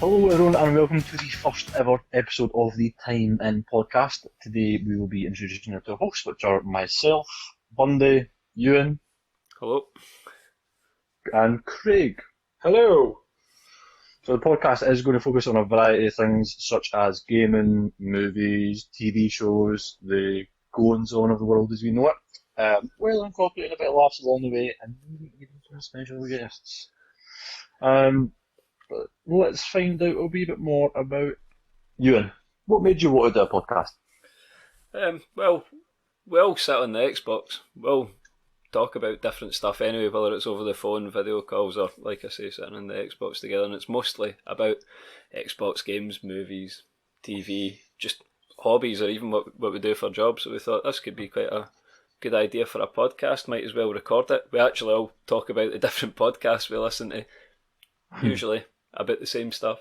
Hello everyone and welcome to the first ever episode of the Time In podcast. Today we will be introducing you to our hosts, which are myself, Bundy, Ewan, Hello. and Craig. Hello. So the podcast is going to focus on a variety of things such as gaming, movies, TV shows, the goings on of the world as we know it, while incorporating a bit of laughs along the way and maybe even some special guests. But let's find out a wee bit more about Ewan. What made you want to do a podcast? Well, we all sit on the Xbox. We'll talk about different stuff anyway, whether it's over the phone, video calls, or, like I say, sitting on the Xbox together. And it's mostly about Xbox games, movies, TV, just hobbies, or even what we do for jobs. So we thought this could be quite a good idea for a podcast. Might as well record it. We actually all talk about the different podcasts we listen to, usually about the same stuff.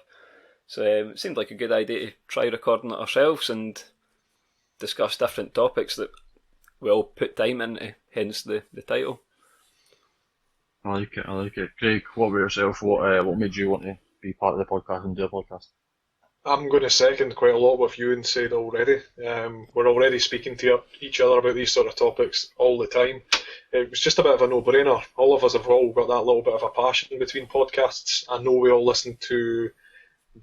So it seemed like a good idea to try recording it ourselves and discuss different topics that we all put time into, hence the title. I like it. Craig, what about yourself? What made you want to be part of the podcast and do a podcast? I'm going to second quite a lot what Ewan said already. We're already speaking to each other about these sort of topics all the time. It was just a bit of a no-brainer. All of us have all got that little bit of a passion between podcasts. I know we all listen to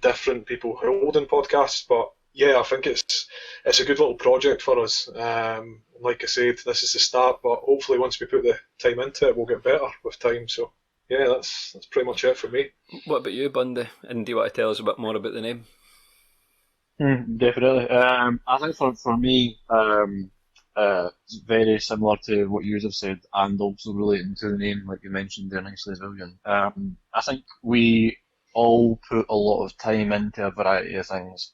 different people holding podcasts, but yeah, I think it's a good little project for us. Like I said, this is the start, but hopefully once we put the time into it, we'll get better with time. So yeah, that's pretty much it for me. What about you, Bundy? And do you want to tell us a bit more about the name? Definitely. I think for me, it's very similar to what you have said, and also relating to the name, like you mentioned there nicely as well, Ewan. I think we all put a lot of time into a variety of things.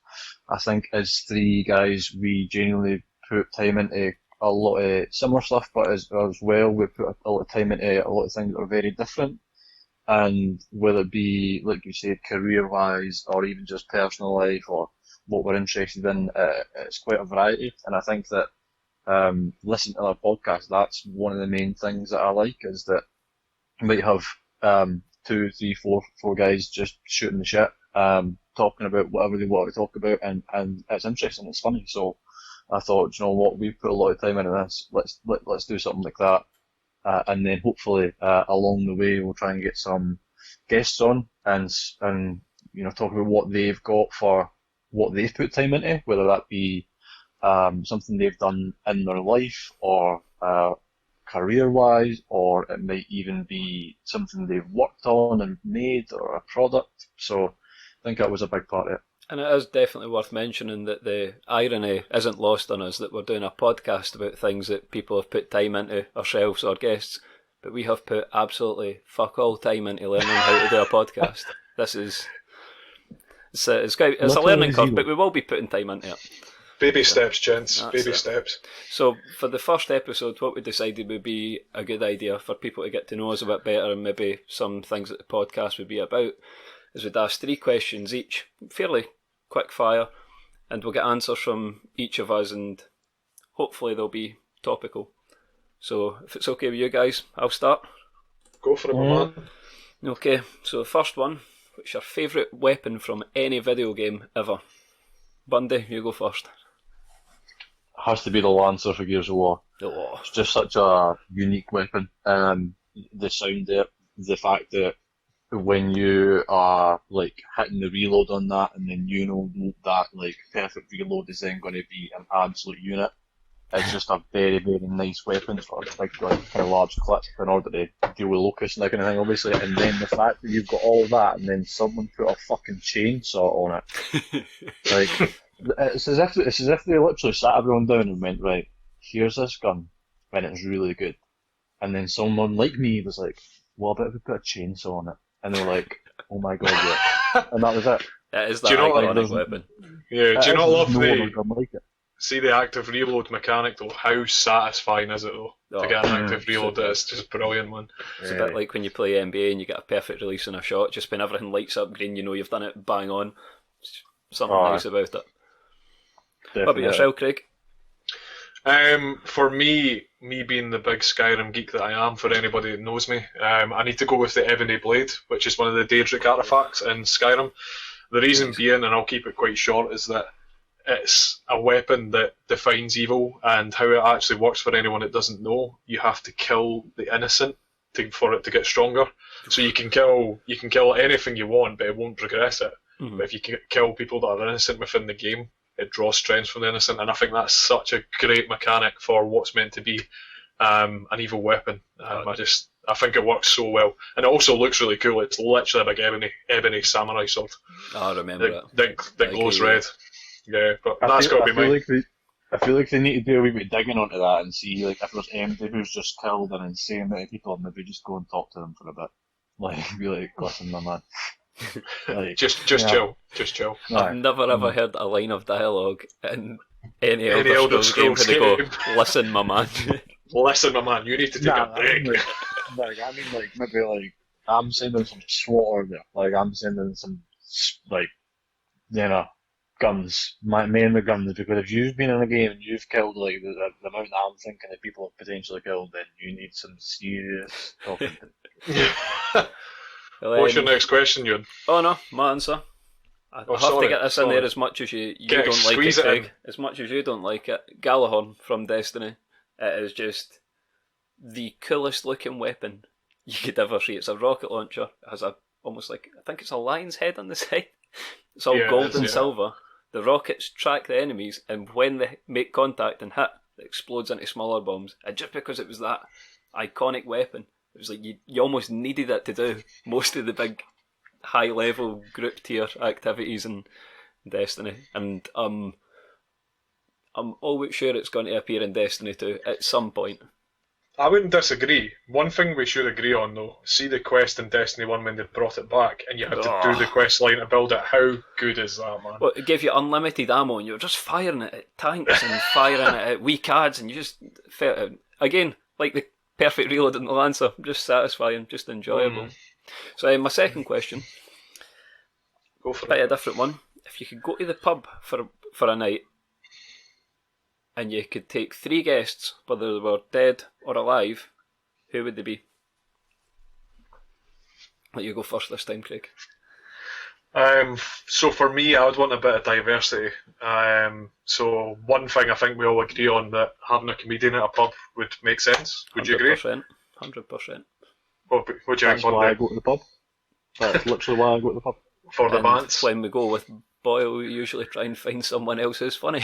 I think as three guys, we genuinely put time into a lot of similar stuff, but as well, we put a lot of time into a lot of things that are very different. And whether it be, like you said, career-wise, or even just personal life, or what we're interested in, it's quite a variety. And I think that listening to our podcast, that's one of the main things that I like, is that you might have 2, 3, 4 guys just shooting the shit, talking about whatever they want to talk about, and it's interesting, it's funny. So I thought, you know what, we put a lot of time into this. Let's do something like that, and then hopefully along the way we'll try and get some guests on and talk about what they've got for what they've put time into, whether that be something they've done in their life or career-wise, or it might even be something they've worked on and made, or a product. So I think that was a big part of it. And it is definitely worth mentioning that the irony isn't lost on us that we're doing a podcast about things that people have put time into, ourselves or guests, but we have put absolutely fuck all time into learning how to do a podcast. This is... It's a learning curve, but we will be putting time into it. Baby steps, gents. That's Baby it. steps. So for the first episode, what we decided would be a good idea for people to get to know us a bit better, and maybe some things that the podcast would be about, is we'd ask 3 questions each, fairly quick fire, and we'll get answers from each of us, and hopefully they'll be topical. So if it's okay with you guys, I'll start. Go for it, my man. Okay, so the first one, what's your favourite weapon from any video game ever? Bundy, you go first. Has to be the Lancer for Gears of War. Oh. It's just such a unique weapon. The sound there, the fact that when you are like hitting the reload on that, and then you know that like perfect reload is then going to be an absolute unit. It's just a very, very nice weapon for a big, like, kind of large clip in order to deal with locusts and that kind of thing, obviously. And then the fact that you've got all that, and then someone put a fucking chainsaw on it, like it's as if they literally sat everyone down and went, right, here's this gun, and it's really good. And then someone like me was like, well, I bet if we put a chainsaw on it, and they were like, oh my god, yeah, and that was it. That is that iconic weapon. Yeah, do you not love like it. See the active reload mechanic though? How satisfying is it though? To get an active reload, it's just brilliant, man. It's a bit like when you play NBA and you get a perfect release in a shot, just when everything lights up green, you know you've done it bang on. Something nice about it. Definitely. What about yourself, Craig? For me being the big Skyrim geek that I am, for anybody that knows me, I need to go with the Ebony Blade, which is one of the Daedric artifacts in Skyrim. The reason being, and I'll keep it quite short, is that it's a weapon that defines evil, and how it actually works for anyone that doesn't know. You have to kill the innocent for it to get stronger. So you can kill anything you want, but it won't progress it. Mm-hmm. But if you can kill people that are innocent within the game, it draws strength from the innocent, and I think that's such a great mechanic for what's meant to be an evil weapon. I think it works so well, and it also looks really cool. It's literally a big ebony samurai sword. I remember that glows red. Yeah, but that's got to be mine. I feel like they need to do a wee bit digging onto that and see like if there's anybody who's just killed an insane amount of people, maybe just go and talk to them for a bit. Like, be like, listen, my man. Like, just chill. I've never ever heard a line of dialogue in any Elder Scrolls game where they go, listen, my man. Listen, my man, you need to take a break. I mean, maybe I'm sending some SWAT order. Like, I'm sending some, guns, mainly guns, because if you've been in a game and you've killed the amount that I'm thinking that people have potentially killed, then you need some serious talking to. What's your next question, Ewan? Oh no, my answer. I have to get this in there as much as you don't like it, Craig. As much as you don't like it. Galahorn from Destiny. It is just the coolest looking weapon you could ever see. It's a rocket launcher. It has almost like, I think it's a lion's head on the side. It's all gold and silver. The rockets track the enemies, and when they make contact and hit, it explodes into smaller bombs. And just because it was that iconic weapon, it was like you almost needed it to do most of the big high level group tier activities in Destiny. And I'm always sure it's going to appear in Destiny 2 at some point. I wouldn't disagree. One thing we should agree on, though, see the quest in Destiny 1 when they brought it back and you had to do the quest line to build it. How good is that, man? Well, it gave you unlimited ammo and you were just firing it at tanks and firing it at weak ads, and you just felt it. Again, like the perfect reload in the Lancer, just satisfying, just enjoyable. So my second question, go for quite a different one. If you could go to the pub for a night, and you could take 3 guests, whether they were dead or alive, who would they be? Let you go first this time, Craig. So for me, I would want a bit of diversity. So one thing I think we all agree on, that having a comedian at a pub would make sense. Would you agree? 100%. What do you think, That's why I go to the pub. That's literally why I go to the pub. For the bands. When we go with Boyle, we usually try and find someone else who's funny.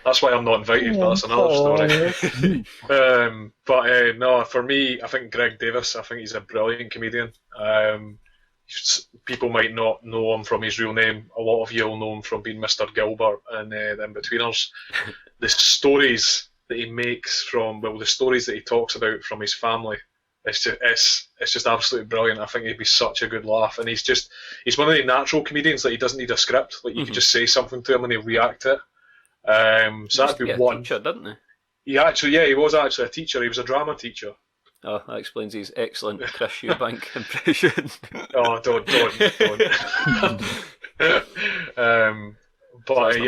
That's why I'm not invited, but that's another story. No, for me, I think Greg Davis. I think he's a brilliant comedian. People might not know him from his real name. A lot of you will know him from being Mr. Gilbert and the Inbetweeners. The stories that he makes the stories that he talks about from his family, it's just absolutely brilliant. I think he'd be such a good laugh, and he's one of the natural comedians that he doesn't need a script. Like you could just say something to him and he'll react to it. So that'd be one. Teacher, didn't he? He was actually a teacher. He was a drama teacher. Oh, that explains his excellent Chris Eubank impression. Oh, don't.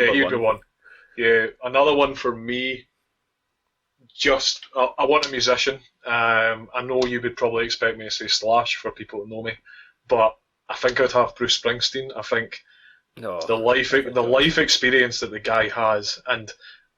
He'd be one. Yeah, another one for me. I want a musician. I know you would probably expect me to say Slash for people that know me, but I think I'd have Bruce Springsteen. I think the life experience that the guy has, and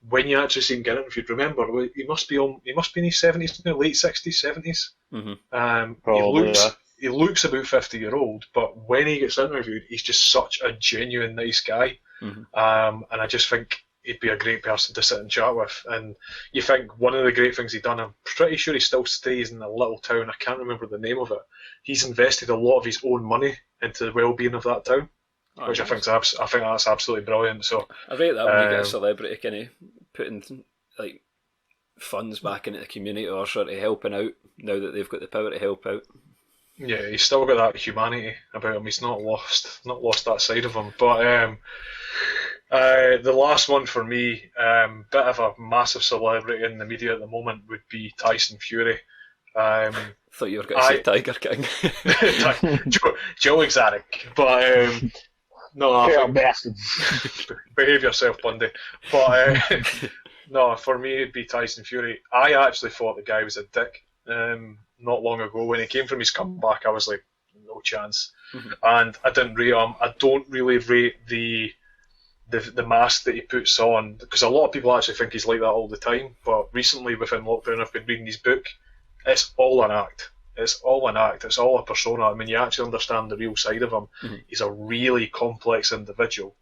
when you actually see him get it, if you'd remember, he must be in his 70s, late 60s, 70s. He looks about 50-year-old, but when he gets interviewed, he's just such a genuine nice guy, and I just think he'd be a great person to sit and chat with. And you think one of the great things he's done, I'm pretty sure he still stays in a little town, I can't remember the name of it. He's invested a lot of his own money into the well-being of that town, which I think that's absolutely brilliant. So I rate that when you get a celebrity kind of putting like funds back into the community or sort of helping out now that they've got the power to help out. Yeah, he's still got that humanity about him. He's not lost that side of him. But the last one for me, bit of a massive celebrity in the media at the moment, would be Tyson Fury. Thought you were going to say Tiger King. Joe Exotic, but no, behave yourself, Bundy. But no, for me it'd be Tyson Fury. I actually thought the guy was a dick not long ago when he came from his comeback. I was like, no chance. And I didn't rate him. I don't really rate the mask that he puts on, because a lot of people actually think he's like that all the time. But recently, within lockdown, I've been reading his book. It's all an act. It's all an act. It's all a persona. I mean, you actually understand the real side of him. He's a really complex individual.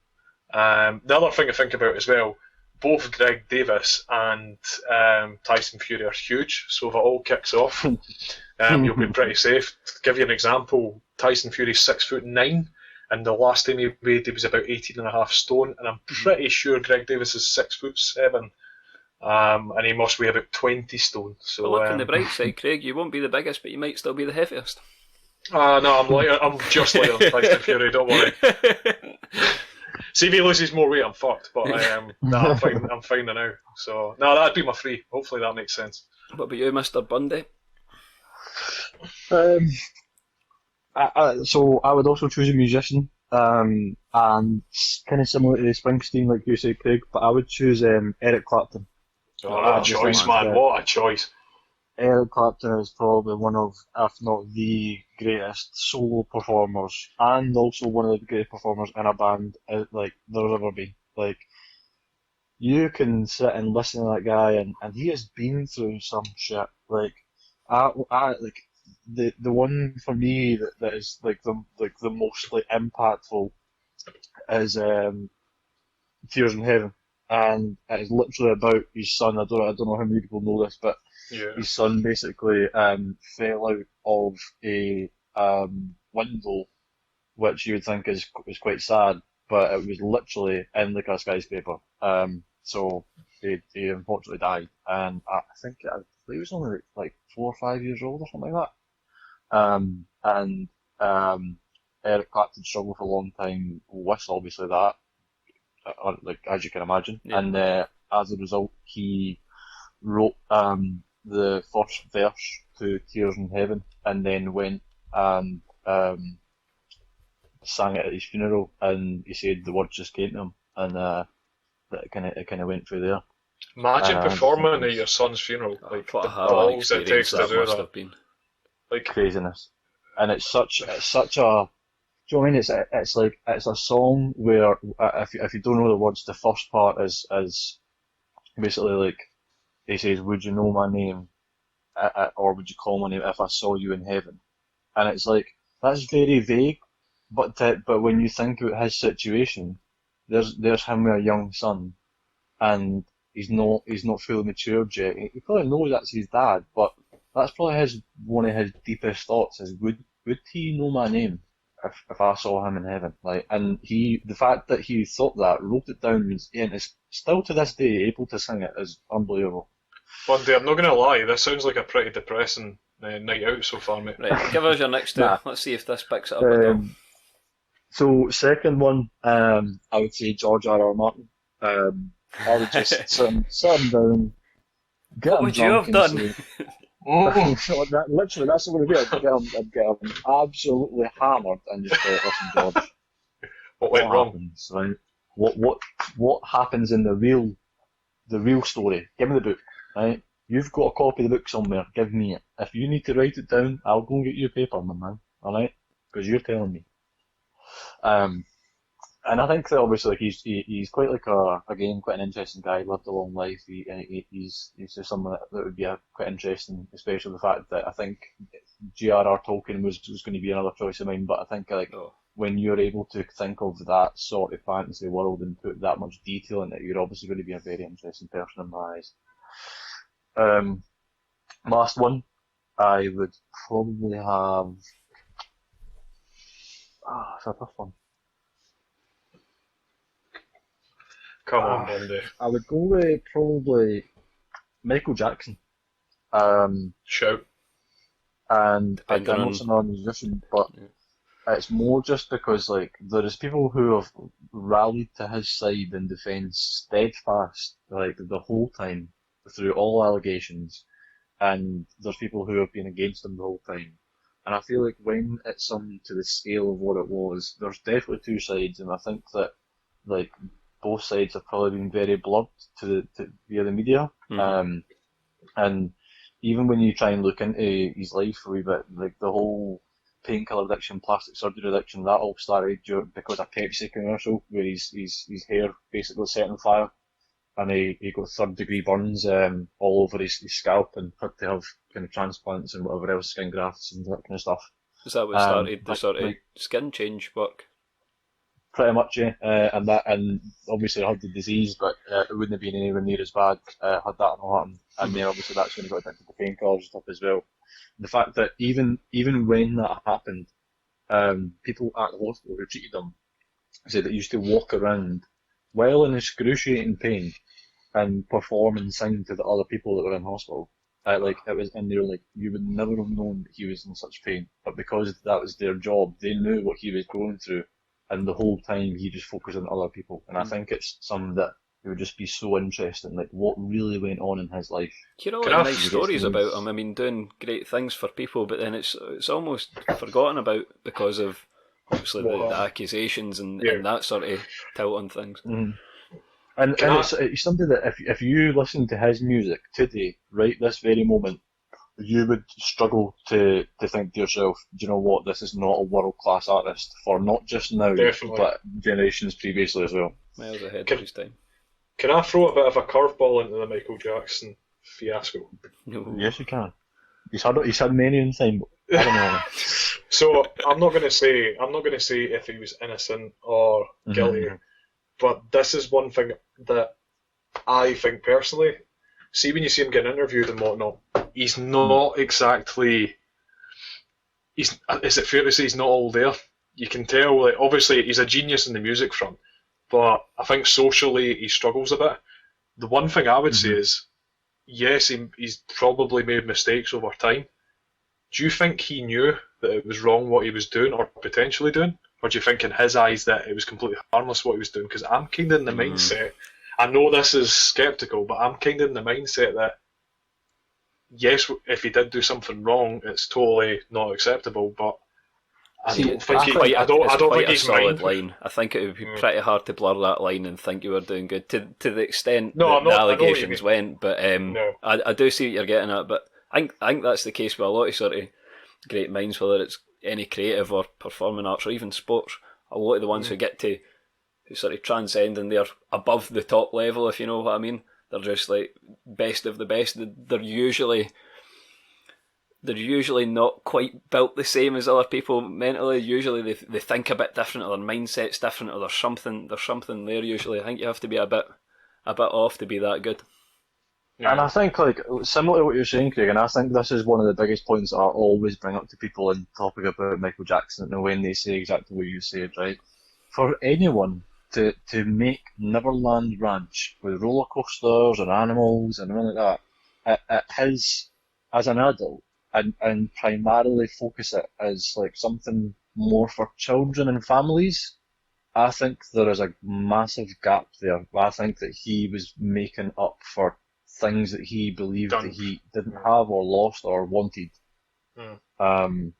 The other thing to think about as well, both Greg Davis and Tyson Fury are huge, so if it all kicks off, you'll be pretty safe. To give you an example, Tyson Fury's 6'9", and the last time he weighed, he was about 18.5 stone, and I'm pretty sure Greg Davis is 6'7", and he must weigh about 20 stone. So, look on the bright side, Craig, you won't be the biggest, but you might still be the heaviest. No, I'm just lighter than Tyson Fury, don't worry. See if he loses more weight, I'm fucked. But I'm fine. I'm fine now. So that'd be my 3. Hopefully that makes sense. What about you, Mr. Bundy? So I would also choose a musician, and kind of similar to Springsteen, like you said, Craig. But I would choose Eric Clapton. What a choice, man! What a choice. Eric Clapton is probably one of, if not the greatest solo performers, and also one of the greatest performers in a band like there's ever been. Like, you can sit and listen to that guy, and he has been through some shit. Like, I like the one for me that is like the mostly impactful is Tears in Heaven, and it is literally about his son. I don't know how many people know this, but his son basically fell out of a window, which you would think is quite sad, but it was literally in like a skyscraper. So he unfortunately died, and I think he was only like 4 or 5 years old or something like that. Eric Clapton struggled for a long time with obviously that, like as you can imagine, and as a result, he wrote the first verse to Tears in Heaven, and then went and sang it at his funeral, and he said the words just came to him, and that it kind of went through there. Imagine performing at your son's funeral, like what the a harrowing balls it takes to that do must that. have been. Like Craziness, and it's such a. Do you know what I mean? It's like it's a song where if you don't know the words, the first part is basically like he says, "Would you know my name, or would you call my name if I saw you in heaven?" And it's like that's very vague, but when you think about his situation, there's him with a young son, and he's not fully matured yet. He probably knows that's his dad, but that's probably one of his deepest thoughts is would he know my name if I saw him in heaven? Like, and the fact that he thought that, wrote it down, and is still to this day able to sing it is unbelievable. Bundy, I'm not going to lie, this sounds like a pretty depressing night out so far, mate. Right, give us your next two. Let's see if this picks it up. So second one, I would say George R.R. Martin. I would just sit him down, get What him would you have drunk and done? say, literally, that's what I'm going to do. I'd get him absolutely hammered and just go, listen, George, What went wrong? happens, right? What happens in the real story? Give me the book, right? You've got a copy of the book somewhere. Give me it. If you need to write it down, I'll go and get you a paper, my man. All right? Because you're telling me. And I think that obviously like he's quite like quite an interesting guy. Lived a long life. He's just someone that would be quite interesting, especially the fact that I think J.R.R. Tolkien was going to be another choice of mine. But I think when you're able to think of that sort of fantasy world and put that much detail in it, you're obviously going to be a very interesting person in my eyes. Last one, I would probably have. It's a tough one. Come on, Bundy. I would go with probably Michael Jackson. Shout. And I'm not another musician, but it's more just because like there is people who have rallied to his side in defence steadfast like the whole time through all allegations, and there's people who have been against him the whole time. And I feel like when it's something to the scale of what it was, there's definitely two sides, and I think that like both sides have probably been very blurred via the media. And even when you try and look into his life a wee bit, like the whole painkiller addiction, plastic surgery addiction, that all started because of a Pepsi commercial where his hair basically set on fire, and he got third-degree burns all over his scalp, and had to have kind of transplants and whatever else, skin grafts and that kind of stuff. Is that what started the like, sort of like, skin change work? Pretty much, yeah. And obviously I had the disease, but it wouldn't have been anywhere near as bad had that not happened. And then obviously that's when he got addicted to painkillers and stuff as well. The fact that even when that happened, people at the hospital who treated him said that he used to walk around while in excruciating pain and perform and sing to the other people that were in hospital. Like it was, and they were like, you would never have known that he was in such pain, but because that was their job, they knew what he was going through. And the whole time he just focused on other people. And I think it's something that it would just be so interesting, like what really went on in his life. You hear all the nice stories about him. I mean, doing great things for people, but then it's almost forgotten about because of obviously the accusations and that sort of tilt on things. Mm. And it's something that if you listen to his music today, right this very moment, you would struggle to think to yourself, do you know what, this is not a world-class artist for not just now, but generations previously as well. Miles ahead of his time. Can I throw a bit of a curveball into the Michael Jackson fiasco? No. Yes, you can. He's had many in time, but I don't know. So I'm not going to say if he was innocent or guilty, but this is one thing that I think personally. See, when you see him getting interviewed and whatnot, he's not exactly. Is it fair to say he's not all there? You can tell, like, obviously he's a genius in the music front, but I think socially he struggles a bit. The one thing I would say is, yes, he's probably made mistakes over time. Do you think he knew that it was wrong what he was doing or potentially doing? Or do you think in his eyes that it was completely harmless what he was doing? Because I'm kind of in the mindset. I know this is sceptical, but I'm kind of in the mindset that, yes, if he did do something wrong, it's totally not acceptable, but I don't think he's solid line. I think it would be pretty hard to blur that line and think you were doing good to the extent the allegations went. But I do see what you're getting at. But I think that's the case with a lot of sort of great minds, whether it's any creative or performing arts or even sports. A lot of the ones who get to who sort of transcend and they're above the top level, if you know what I mean. They're just like best of the best. They're usually not quite built the same as other people mentally. Usually they think a bit different, or their mindset's different, or there's something there. Usually, I think you have to be a bit off to be that good. Yeah. And I think, like, similar to what you're saying, Craig, and I think this is one of the biggest points I always bring up to people in talking about Michael Jackson, and when they say exactly what you said, right? For anyone to make Neverland Ranch with roller coasters and animals and everything like that, at his, as an adult, and primarily focus it as like something more for children and families, I think there is a massive gap there. I think that he was making up for things that he believed that he didn't have or lost or wanted. And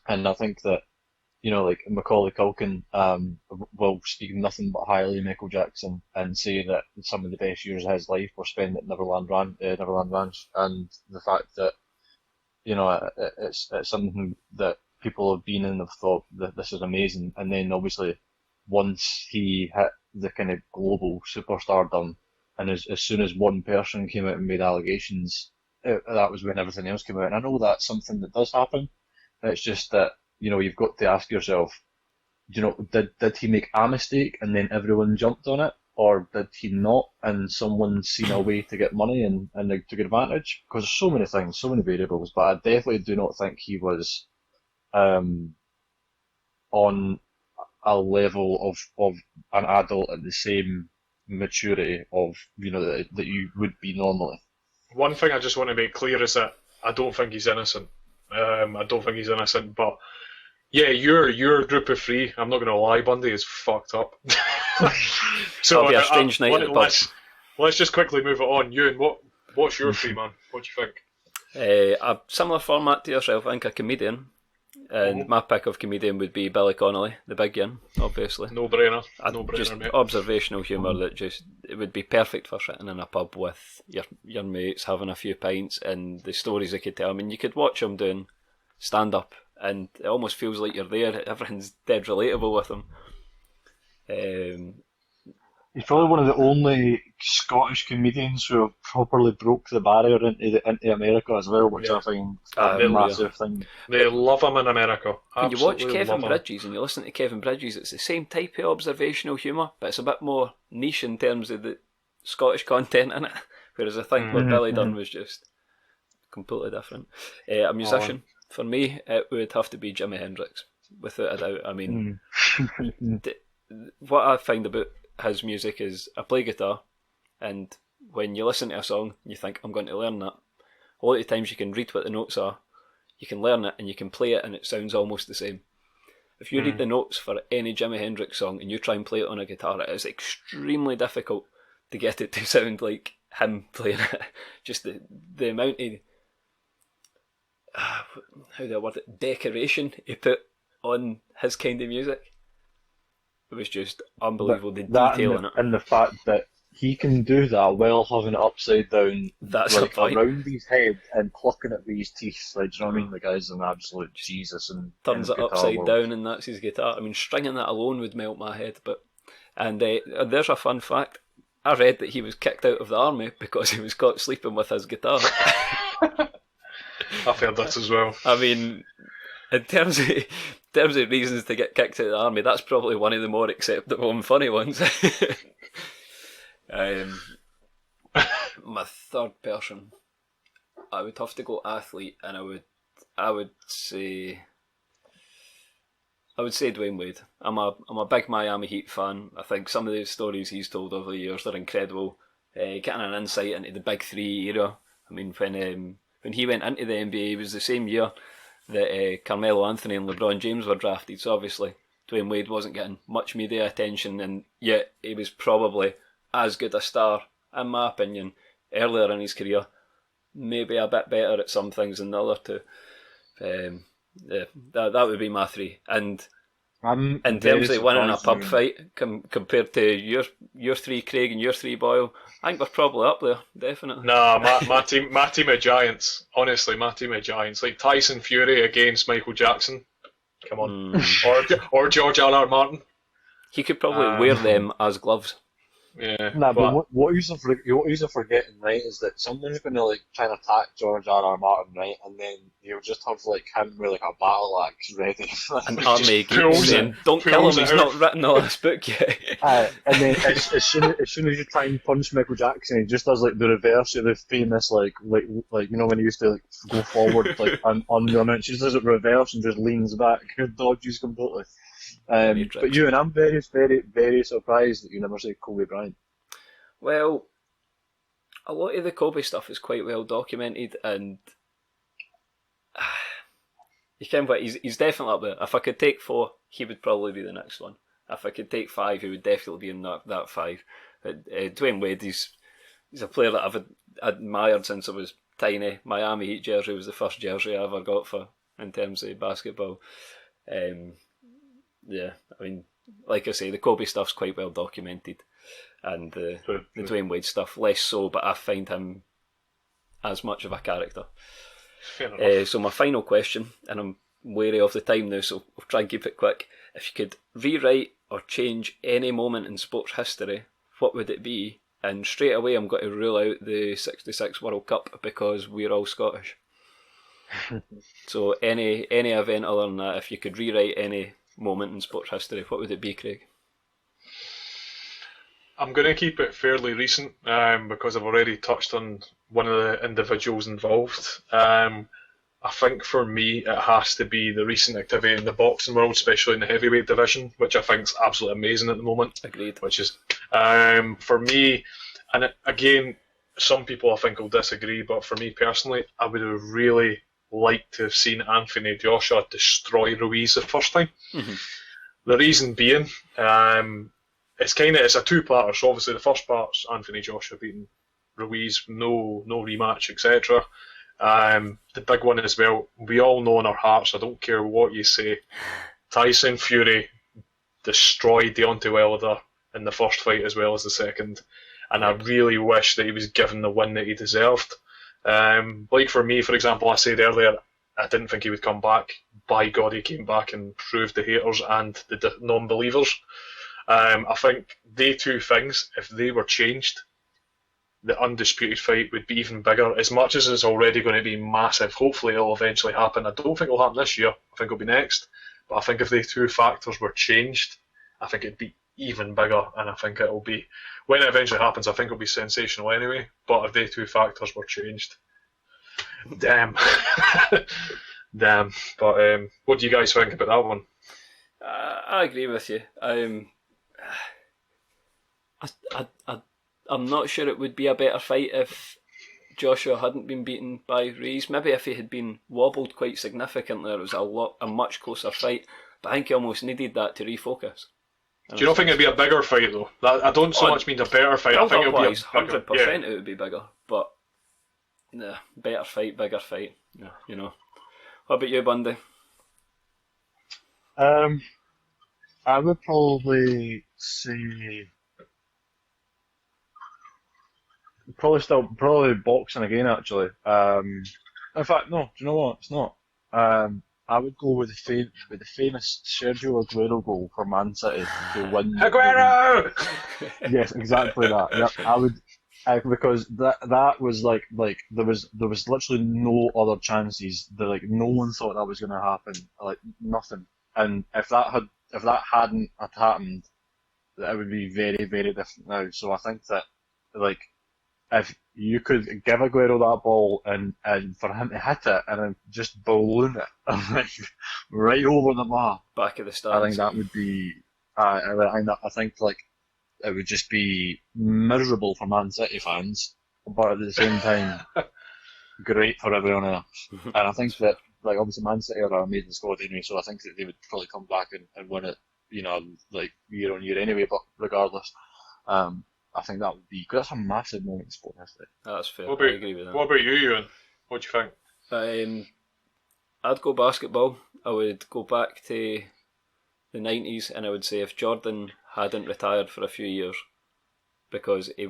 I think that, you know, like Macaulay Culkin will speak nothing but highly of Michael Jackson and say that some of the best years of his life were spent at Neverland Ranch, and the fact that, you know, it's something that people have been in and have thought that this is amazing, and then obviously once he hit the kind of global superstardom, and as soon as one person came out and made allegations, that was when everything else came out. And I know that's something that does happen. It's just that, you know, you've got to ask yourself, you know, did he make a mistake and then everyone jumped on it, or did he not and someone seen a way to get money and they took advantage? Because there's so many things, so many variables, but I definitely do not think he was on a level of an adult at the same maturity of, you know, that you would be normally. One thing I just want to make clear is that I don't think he's innocent. But yeah, your group of three, I'm not going to lie, Bundy is fucked up. So it'll be a strange night at the pub. Let's just quickly move it on. Ewan, what's your three, man? What do you think? A similar format to yourself, I think, a comedian. And my pick of comedian would be Billy Connolly, the big one, obviously. No brainer, just mate. Observational humour that it would be perfect for sitting in a pub with your mates, having a few pints, and the stories they could tell. I mean, you could watch him doing stand-up and it almost feels like you're there. Everything's dead relatable with him. He's probably one of the only Scottish comedians who have properly broke the barrier into America as well, which I find a massive thing. They love him in America. When you watch Absolutely Kevin love him. Bridges and you listen to Kevin Bridges, it's the same type of observational humour, but it's a bit more niche in terms of the Scottish content in it. Whereas I think what Billy done was just completely different. A musician, for me, it would have to be Jimi Hendrix, without a doubt. I mean, what I find about his music is I play guitar, and when you listen to a song, you think, I'm going to learn that. A lot of times you can read what the notes are, you can learn it, and you can play it, and it sounds almost the same. If you read the notes for any Jimi Hendrix song and you try and play it on a guitar, it is extremely difficult to get it to sound like him playing it. Just the amount of how do I word it, decoration he put on his kind of music. It was just unbelievable, the detail in it. And the fact that he can do that while having it upside down, That's like, the point. around his head and plucking at his teeth. Like, do you know what I mean? The guy's an absolute Jesus. And Turns it upside down, and that's his guitar. I mean, stringing that alone would melt my head. And there's a fun fact. I read that he was kicked out of the army because he was caught sleeping with his guitar. I've heard that as well. I mean, in terms of reasons to get kicked out of the army, that's probably one of the more acceptable and funny ones. My third person, I would have to go athlete, and I would say Dwayne Wade. I'm a big Miami Heat fan. I think some of the stories he's told over the years are incredible. Getting an insight into the Big Three era. I mean, when he went into the NBA, it was the same year that Carmelo Anthony and LeBron James were drafted. So obviously, Dwayne Wade wasn't getting much media attention, and yet he was probably as good a star, in my opinion, earlier in his career. Maybe a bit better at some things than the other two. That would be my three. And in terms of winning a pub fight, compared to your three, Craig, and your three, Boyle, I think we're probably up there, definitely. Nah, my team of giants. Honestly, my team of giants. Like Tyson Fury against Michael Jackson. Come on. Or George R.R. Martin. He could probably wear them as gloves. Yeah. Nah, but what you're forgetting, right, is that someone's going to like try and attack George R.R. Martin, right, and then he'll just have like him with like a battle axe ready. An army saying, "Don't kill him. He's not written the last book yet." And then as soon as you try and punch Michael Jackson, he just does like the reverse of the famous like you know when he used to like go forward like on the amount, she just does it reverse and just leans back, dodges completely. But you and I'm very, very, very surprised that you never say Kobe Bryant. Well, a lot of the Kobe stuff is quite well documented, and you can, but he's definitely up there. If I could take 4, he would probably be the next one. If I could take 5, he would definitely be in that 5. Dwayne Wade, he's a player that I've admired since I was tiny. Miami Heat jersey was the first jersey I ever got in terms of basketball. Yeah, I mean, like I say, the Kobe stuff's quite well documented, and the Dwayne Wade stuff less so, but I find him as much of a character. So my final question, and I'm wary of the time now, so we'll try and keep it quick. If you could rewrite or change any moment in sports history, what would it be? And straight away I'm going to rule out the 66 World Cup because we're all Scottish. So any event other than that, if you could rewrite any moment in sports history, what would it be, Craig? I'm going to keep it fairly recent because I've already touched on one of the individuals involved. I think for me it has to be the recent activity in the boxing world, especially in the heavyweight division, which I think is absolutely amazing at the moment. Agreed. Which is for me, and again, some people I think will disagree, but for me personally, I would have really liked to have seen Anthony Joshua destroy Ruiz the first time. Mm-hmm. The reason being, it's a two-parter. So obviously the first part's Anthony Joshua beating Ruiz, no rematch, etc. The big one as well, we all know in our hearts, I don't care what you say, Tyson Fury destroyed Deontay Wilder in the first fight as well as the second, and I really wish that he was given the win that he deserved. Like for me, for example, I said earlier, I didn't think he would come back, by God, he came back and proved the haters and the non-believers. I think they two things, if they were changed, the undisputed fight would be even bigger. As much as it's already going to be massive, hopefully it'll eventually happen. I don't think it'll happen this year. I think it'll be next. But I think if the two factors were changed, I think it'd be even bigger. And I think it'll be, when it eventually happens, I think it'll be sensational anyway. But if the two factors were changed, damn. Damn. But what do you guys think about that one? I agree with you. I'm not sure it would be a better fight if Joshua hadn't been beaten by Rees. Maybe if he had been wobbled quite significantly, it was a much closer fight. But I think he almost needed that to refocus. Do you not think it'd be a bigger fight though? I don't so much mean a better fight. I think it'll be 100% it would be bigger. But better fight, bigger fight. Yeah, you know. What about you, Bundy? I would probably say probably boxing again actually. In fact, no. Do you know what? It's not. I would go with the famous Sergio Aguero goal for Man City to win. Aguero! Yes, exactly that. Yep, I would. Because that was like there was literally no other chances. No one thought that was going to happen. Like nothing. And if that hadn't happened, it would be very, very different now. So I think that if you could give Aguero that ball and for him to hit it and then just balloon it right over the map, back of the stands, I think that would be. I think it would just be miserable for Man City fans, but at the same time, great for everyone else. And I think that obviously Man City are an amazing squad anyway, so I think that they would probably come back and win it, year on year anyway. But regardless, I think that would be, because that's a massive moment in sport history. That's fair. I agree with that. What about you, Ewan? What do you think? I'd go basketball. I would go back to the 90s, and I would say if Jordan hadn't retired for a few years, because he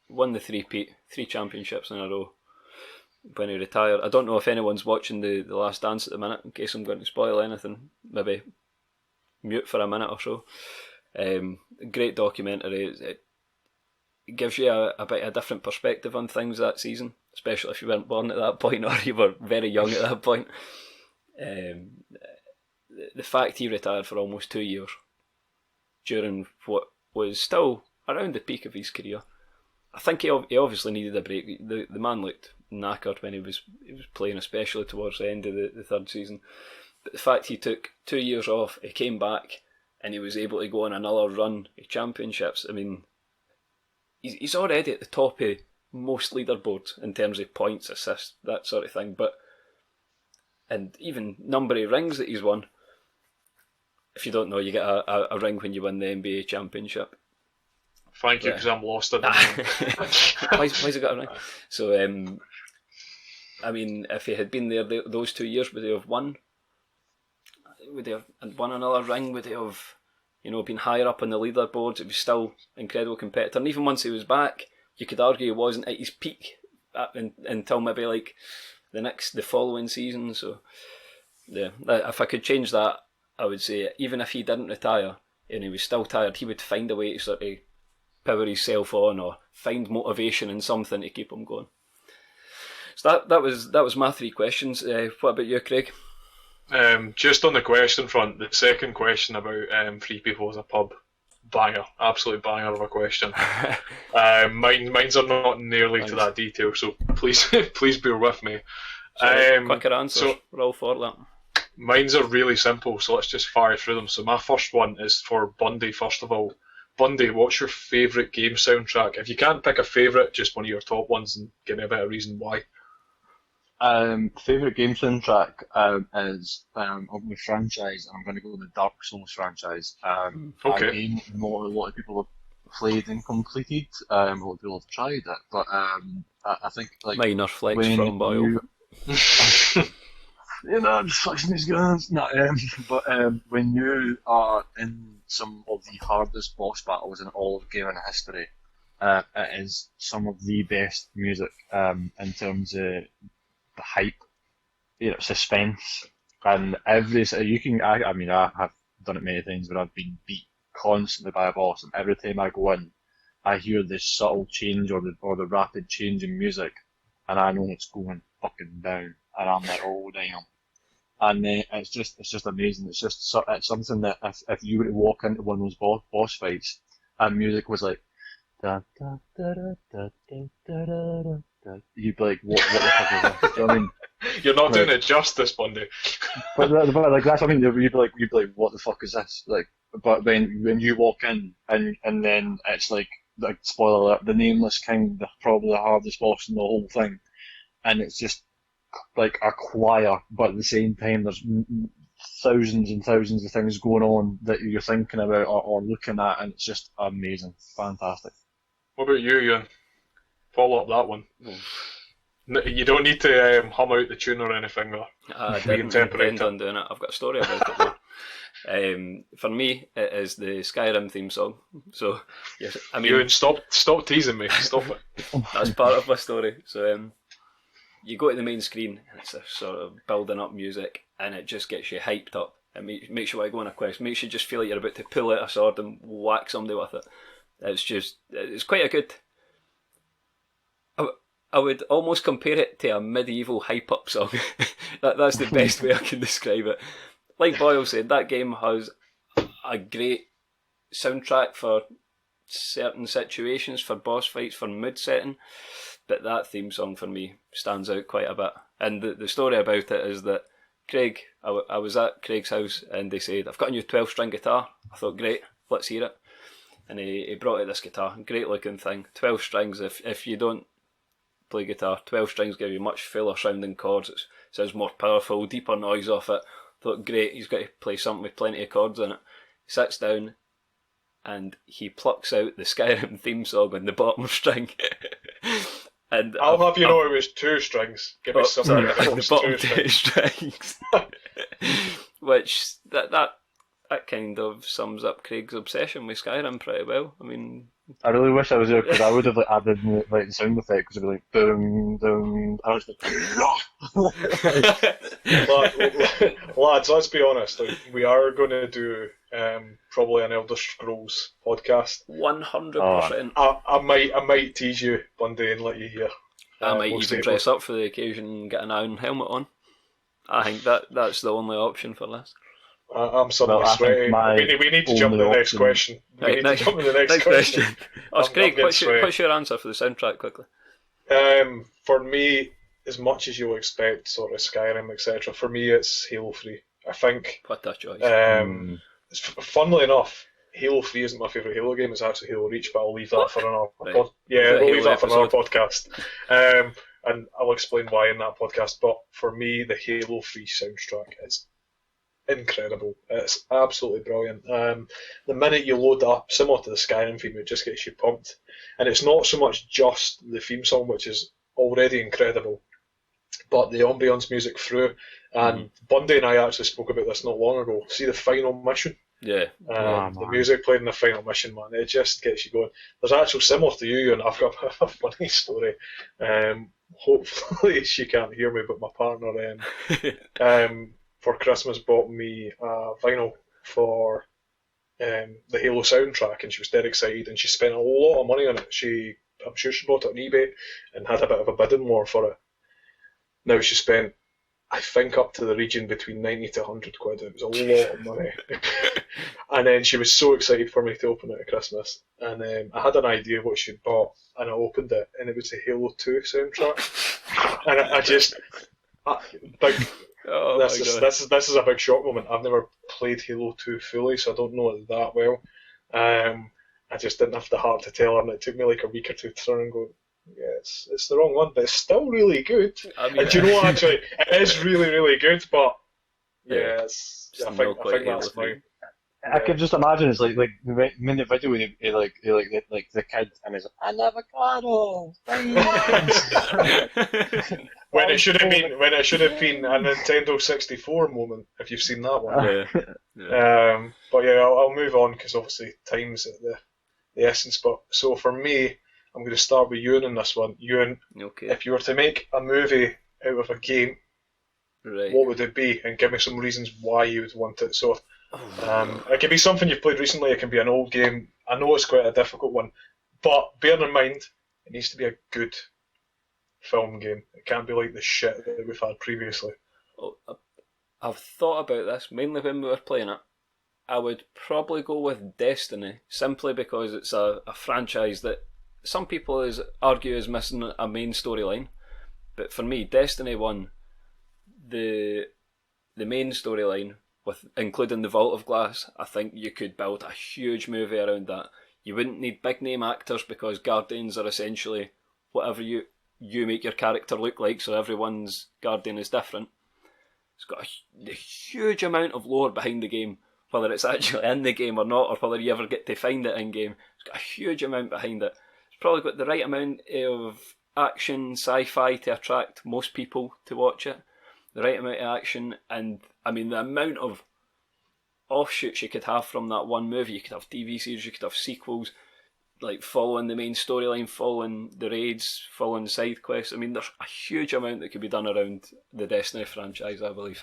won the three championships in a row when he retired. I don't know if anyone's watching the Last Dance at the minute, in case I'm going to spoil anything. Maybe mute for a minute or so. Great documentary. It gives you a bit of a different perspective on things that season, especially if you weren't born at that point or you were very young at that point. The fact he retired for almost 2 years during what was still around the peak of his career. I think he obviously needed a break. The man looked knackered when he was playing, especially towards the end of the third season. But the fact he took 2 years off, he came back and he was able to go on another run of championships. I mean, he's already at the top of most leaderboards in terms of points, assists, that sort of thing. And even number of rings that he's won. If you don't know, you get a ring when you win the NBA championship. Thank you, because I'm lost at Why's he got a ring? So, I mean, if he had been there those 2 years, would he have won? Would he have won another ring? Would he have, been higher up on the leaderboards? It was still an incredible competitor. And even once he was back, you could argue he wasn't at his peak until maybe the following season. So, yeah, if I could change that, I would say even if he didn't retire and he was still tired, he would find a way to sort of power himself on or find motivation in something to keep him going. So that was my three questions. What about you, Craig? Just on the question front, the second question about Three People as a Pub, banger, absolute banger of a question. Mine's are not nearly Thanks. To that detail, so please bear with me. Quicker answers, so, we're all for that. Mine's are really simple, so let's just fire through them. So my first one is for Bundy, first of all. Bundy, what's your favourite game soundtrack? If you can't pick a favourite, just one of your top ones, and give me a bit of reason why. Favourite game soundtrack is of my franchise, and I'm going to go with the Dark Souls franchise. Okay. A game a lot of people have played and completed. A lot of people have tried it, but I think minor flex from Boyle. Just flexing his guns. No, but when you are in some of the hardest boss battles in all of gaming history, it is some of the best music in terms of the hype, suspense, And I mean, I have done it many times where I've been beat constantly by a boss, and every time I go in, I hear this subtle change or the rapid change in music, and I know it's going fucking down, and I'm like, oh damn. And it's just amazing. It's something that if you were to walk into one of those boss fights, and music was like da da da da da da da da da, da, you'd be like, what the fuck is this? Do you know what I mean? You're not doing Like, it justice, Bundy. but like that's what I mean. You'd be like, what the fuck is this? Like, but when you walk in and then it's like spoiler alert, the Nameless King, probably the hardest boss in the whole thing, and it's just like a choir, but at the same time there's thousands and thousands of things going on that you're thinking about or looking at, and it's just amazing, fantastic. What about you, Ewan? Follow up that one. You don't need to hum out the tune or anything, or I didn't reinterpret intend on doing it. I've got a story about it though. For me, it is the Skyrim theme song. So, yes, I mean, Ewan, stop teasing me. Stop it. that's part of my story. So, you go to the main screen, and it's a sort of building up music, and it just gets you hyped up. It makes you want to go on a quest. Makes you just feel like you're about to pull out a sword and whack somebody with it. It's quite a good. I would almost compare it to a medieval hype-up song. That's the best way I can describe it. Like Boyle said, that game has a great soundtrack for certain situations, for boss fights, for mood setting, but that theme song for me stands out quite a bit. And the story about it is that Craig, I was at Craig's house and they said, I've got a new 12-string guitar. I thought, great, let's hear it. And he brought out this guitar, great looking thing, 12 strings. If you don't play guitar, 12 strings give you much fuller sounding chords. It sounds more powerful, deeper noise off it. Thought, great, he's got to play something with plenty of chords in it. He sits down and he plucks out the Skyrim theme song on the bottom string. And I'll have you know it was 2 strings. Give me something. sorry, It the was bottom 2 two strings. strings. Which that kind of sums up Craig's obsession with Skyrim pretty well. I mean, I really wish I was there because I would have added the sound effect because it'd be like boom, boom. I was Lads, let's be honest. Like, we are going to do probably an Elder Scrolls podcast. 100%. I might tease you, Bundy, and let you hear. I might we'll even dress up for the occasion and get an iron helmet on. I think that's the only option for this. I'm suddenly sweaty. We need to jump to the next question. Next question. Craig, what's your answer for the soundtrack quickly? For me, as much as you'll expect, sort of Skyrim, etc. For me, it's Halo 3. I think. What a choice. Funnily enough, Halo 3 isn't my favourite Halo game. It's actually Halo Reach, but I'll leave that for another. Right. We'll leave that for another episode. podcast. And I'll explain why in that podcast. But for me, the Halo 3 soundtrack is incredible. It's absolutely brilliant. The minute you load it up, similar to the Skyrim theme, it just gets you pumped. And it's not so much just the theme song, which is already incredible, but the ambience music through. And Bundy and I actually spoke about this not long ago. See the final mission? Yeah. The music played in the final mission, man, it just gets you going. There's actually similar to you, and I've got a funny story. Hopefully she can't hear me, but my partner for Christmas bought me a vinyl for the Halo soundtrack, and she was dead excited, and she spent a lot of money on it. I'm sure she bought it on eBay and had a bit of a bidding war for it. Now she spent, I think, up to the region between 90 to 100 quid. It was a lot of money. And then she was so excited for me to open it at Christmas. And I had an idea what she'd bought, and I opened it, and it was the Halo 2 soundtrack. And I just, big. Oh this is a big shock moment. I've never played Halo 2 fully, so I don't know it that well. I just didn't have the heart to tell her, and it took me like a week or two to turn and go, yeah, it's the wrong one, but it's still really good. I mean, and do you know what, actually, it is really, really good, but I think that's mine. I can just imagine it's like the minute video when he like the kid and he's like, an avocado. when it should have been a Nintendo 64 moment, if you've seen that one. But yeah, I'll move on because obviously time's at the essence. But so for me, I'm going to start with Ewan in this one. Ewan, okay. If you were to make a movie out of a game, Right. what would it be, and give me some reasons why you would want it. So it can be something you've played recently. It can be an old game. I know it's quite a difficult one, but bear in mind it needs to be a good film game. It can't be like the shit that we've had previously. Oh, I've thought about this mainly when we were playing it. I would probably go with Destiny simply because it's a franchise that some people argue is missing a main storyline, but for me, Destiny 1, the main storyline with including the Vault of Glass, I think you could build a huge movie around that. You wouldn't need big name actors because Guardians are essentially whatever you make your character look like, so everyone's Guardian is different. It's got a huge amount of lore behind the game, whether it's actually in the game or not, or whether you ever get to find it in game. It's got a huge amount behind it. It's probably got the right amount of action, sci-fi to attract most people to watch it. The right amount of action, and I mean the amount of offshoots you could have from that one movie. You could have TV series, you could have sequels, like following the main storyline, following the raids, following side quests. I mean, there's a huge amount that could be done around the Destiny franchise, I believe.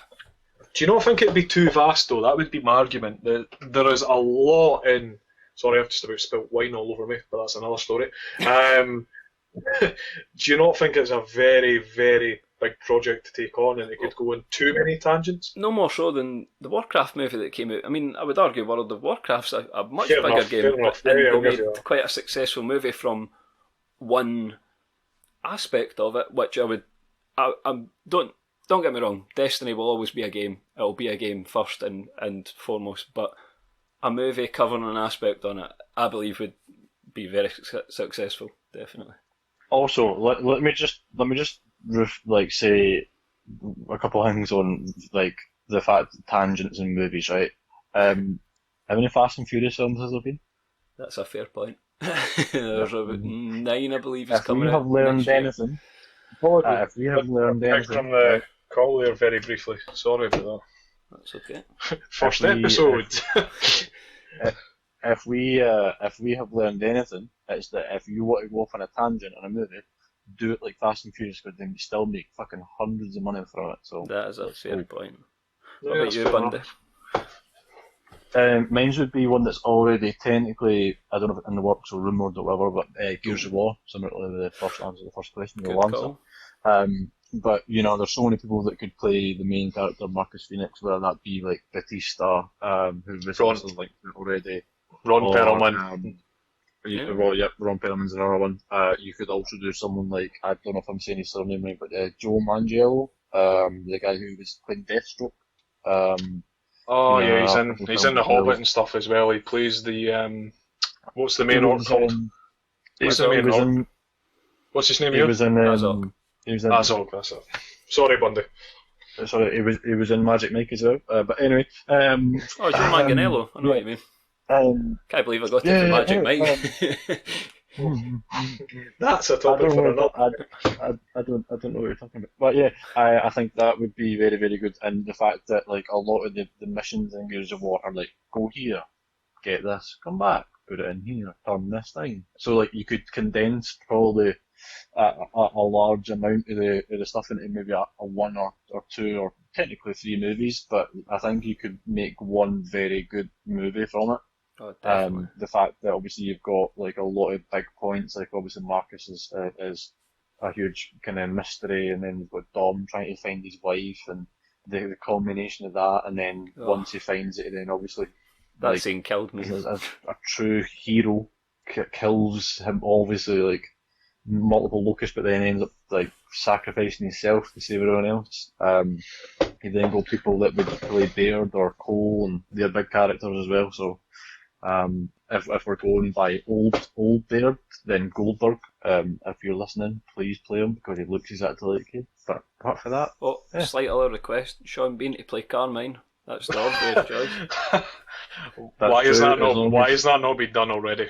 Do you not think it'd be too vast though? That would be my argument. There is a lot in. Sorry, I've just about spilt wine all over me, but that's another story. Do you not think it's a very, very big project to take on, and it could go in too many tangents? No more so than the Warcraft movie that came out. I mean, I would argue World of Warcraft's a much Fair bigger enough, game, fair enough. and Yeah, they I'll give made you that. quite a successful movie from one aspect of it, which I don't get me wrong. Destiny will always be a game. It'll be a game first and foremost, but a movie covering an aspect on it, I believe, would be very successful. Definitely. Also, let me just say a couple of things on like the fact that tangents in movies, right? How many Fast and Furious films has there been? That's a fair point. There's about 9, I believe, is If coming we out have learned next year. anything, if we have learned Back anything, from the call there very briefly. Sorry about That's okay. that. First If we- episode. if we have learned anything, it's that if you want to go off on a tangent on a movie, do it like Fast and Furious, because then you still make fucking hundreds of money from it. So That is a fair point. What Yeah, about that's you, fair Bundy? enough. Mine's would be one that's already technically, I don't know if it's in the works or rumoured or whatever, but Gears of War, similar to the first answer, the first question, Good the answer. call. But you know, there's so many people that could play the main character, Marcus Phoenix, whether that be like Batista, who was Ron. also like already, Ron or, Perlman. Yeah. Ron Perlman's another one. You could also do someone like, I don't know if I'm saying his surname right, but Joe Manganiello, the guy who was playing Deathstroke. Oh you know, yeah, a couple he's in the films as well. Hobbit and stuff as well. He plays the what's the main He orc was, called? What's the he main was orc? in, What's his name? he Ian? was in, Azog. he was in, Azog, that's it. Sorry, Bundy. sorry, he was in Magic Mike as well. But anyway, Oh, Joe Manganiello. I know what you mean. Can't believe I got it from Magic Mike. That's a I topic don't for know. another. I don't know what you're talking about. But yeah, I think that would be very, very good. And the fact that like a lot of the missions in Gears of War are like, go here, get this, come back, put it in here, turn this thing. So like you could condense probably a large amount of the stuff into maybe a one or two or technically three movies. But I think you could make one very good movie from it. Oh, definitely. The fact that obviously you've got like a lot of big points, like obviously Marcus is a huge kind of mystery, and then you've got Dom trying to find his wife, and the culmination of that, and then Oh. once he finds it, then obviously That like, scene killed me. as a true hero kills him, obviously like multiple locusts, but then ends up like sacrificing himself to save everyone else. You then got people that would play Baird or Cole, and they're big characters as well. So if we're going by old Baird, then Goldberg. If you're listening, please play him because he looks exactly like you. But apart from that, Oh, Yeah. slight other request. Sean Bean to play Carmine. That's the obvious choice. Why is true, that as not? long Why as- is that not been done already?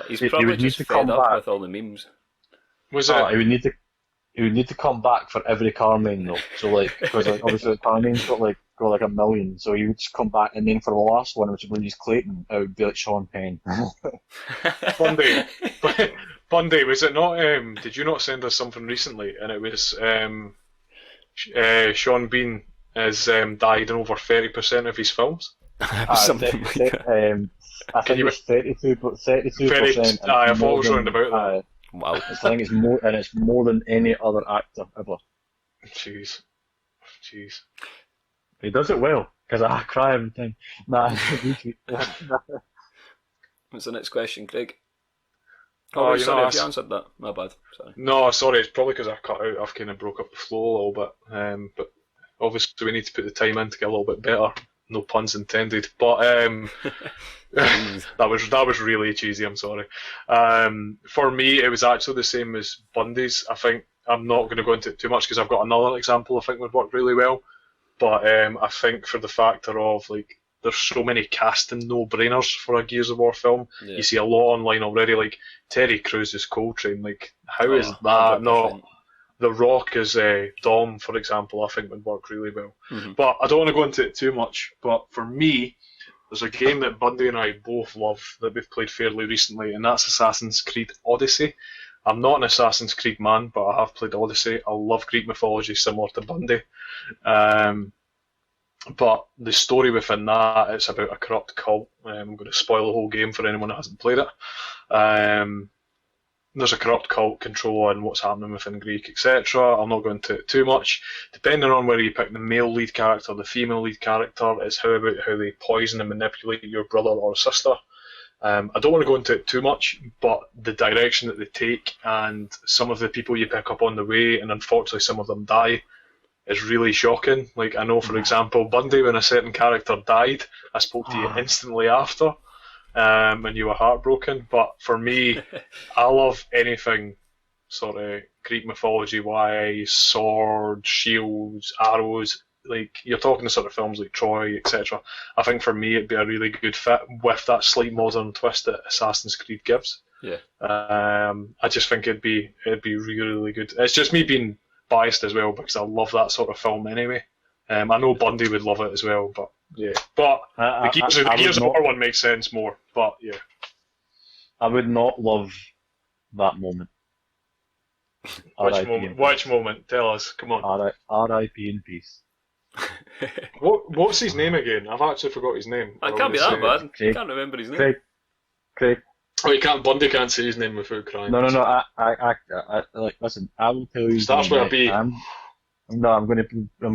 He's He probably would need just to fed come up back. with all the memes. Was it? he would need to come back for every Carmine though. So like, because like, obviously Carmine's got like a million, so he would just come back, and then for the last one, which would be Clayton, it would be like Sean Penn. Bundy. Bundy, was it not? Did you not send us something recently? And it was Sean Bean has died in over 30% of his films. Something like that. I Can think you it's 32%, very? and I it's thought I more was round than about that. Wow. I think it's more, and it's more than any other actor ever. Jeez. He does it well because I cry every time. Nah, What's the next question, Craig? Oh, Oh, you sorry know, if you answered that. My bad. Sorry. no, sorry, it's probably because I cut out. I've kind of broke up the flow a little bit. But obviously we need to put the time in to get a little bit better. No puns intended. But Jeez. that was really cheesy. I'm sorry. For me, it was actually the same as Bundy's. I think I'm not going to go into it too much because I've got another example I think would work really well. But I think for the factor of like there's so many casting no-brainers for a Gears of War film. Yeah. You see a lot online already, like Terry Crews' Coltrane. Like how is Oh, that 100%. not? The Rock as Dom, for example, I think would work really well. Mhm. But I don't want to go into it too much. But for me, there's a game that Bundy and I both love that we've played fairly recently, and that's Assassin's Creed Odyssey. I'm not an Assassin's Creed man, but I have played Odyssey. I love Greek mythology similar to Bundy. Um, but the story within that, it's about a corrupt cult. I'm going to spoil the whole game for anyone who hasn't played it. There's a corrupt cult controlling what's happening within Greek, etc. I'll not go into it too much. Depending on whether you pick the male lead character or the female lead character, it's how they poison and manipulate your brother or sister. I don't want to go into it too much, but the direction that they take and some of the people you pick up on the way, and unfortunately some of them die, is really shocking. Like I know, for example, Bundy, when a certain character died, I spoke to you instantly after, and you were heartbroken. But for me, I love anything sort of Greek mythology wise, swords, shields, arrows. Like you're talking the sort of films like Troy, etc. I think for me it'd be a really good fit with that slight modern twist that Assassin's Creed gives. Yeah. I just think it'd be really, really good. It's just me being biased as well because I love that sort of film anyway. I know Bundy would love it as well, but yeah. But the Gears of War one makes sense more. But yeah, I would not love that moment. Which moment? Tell us. Come on. R.I.P. in peace. What's his name again? I've actually forgot his name. I can't be that bad. Craig. Can't remember his name. Craig. Oh, you can't. Bundy can't say his name without crying. No. I like. Listen, I will tell you. Starts with a B. I'm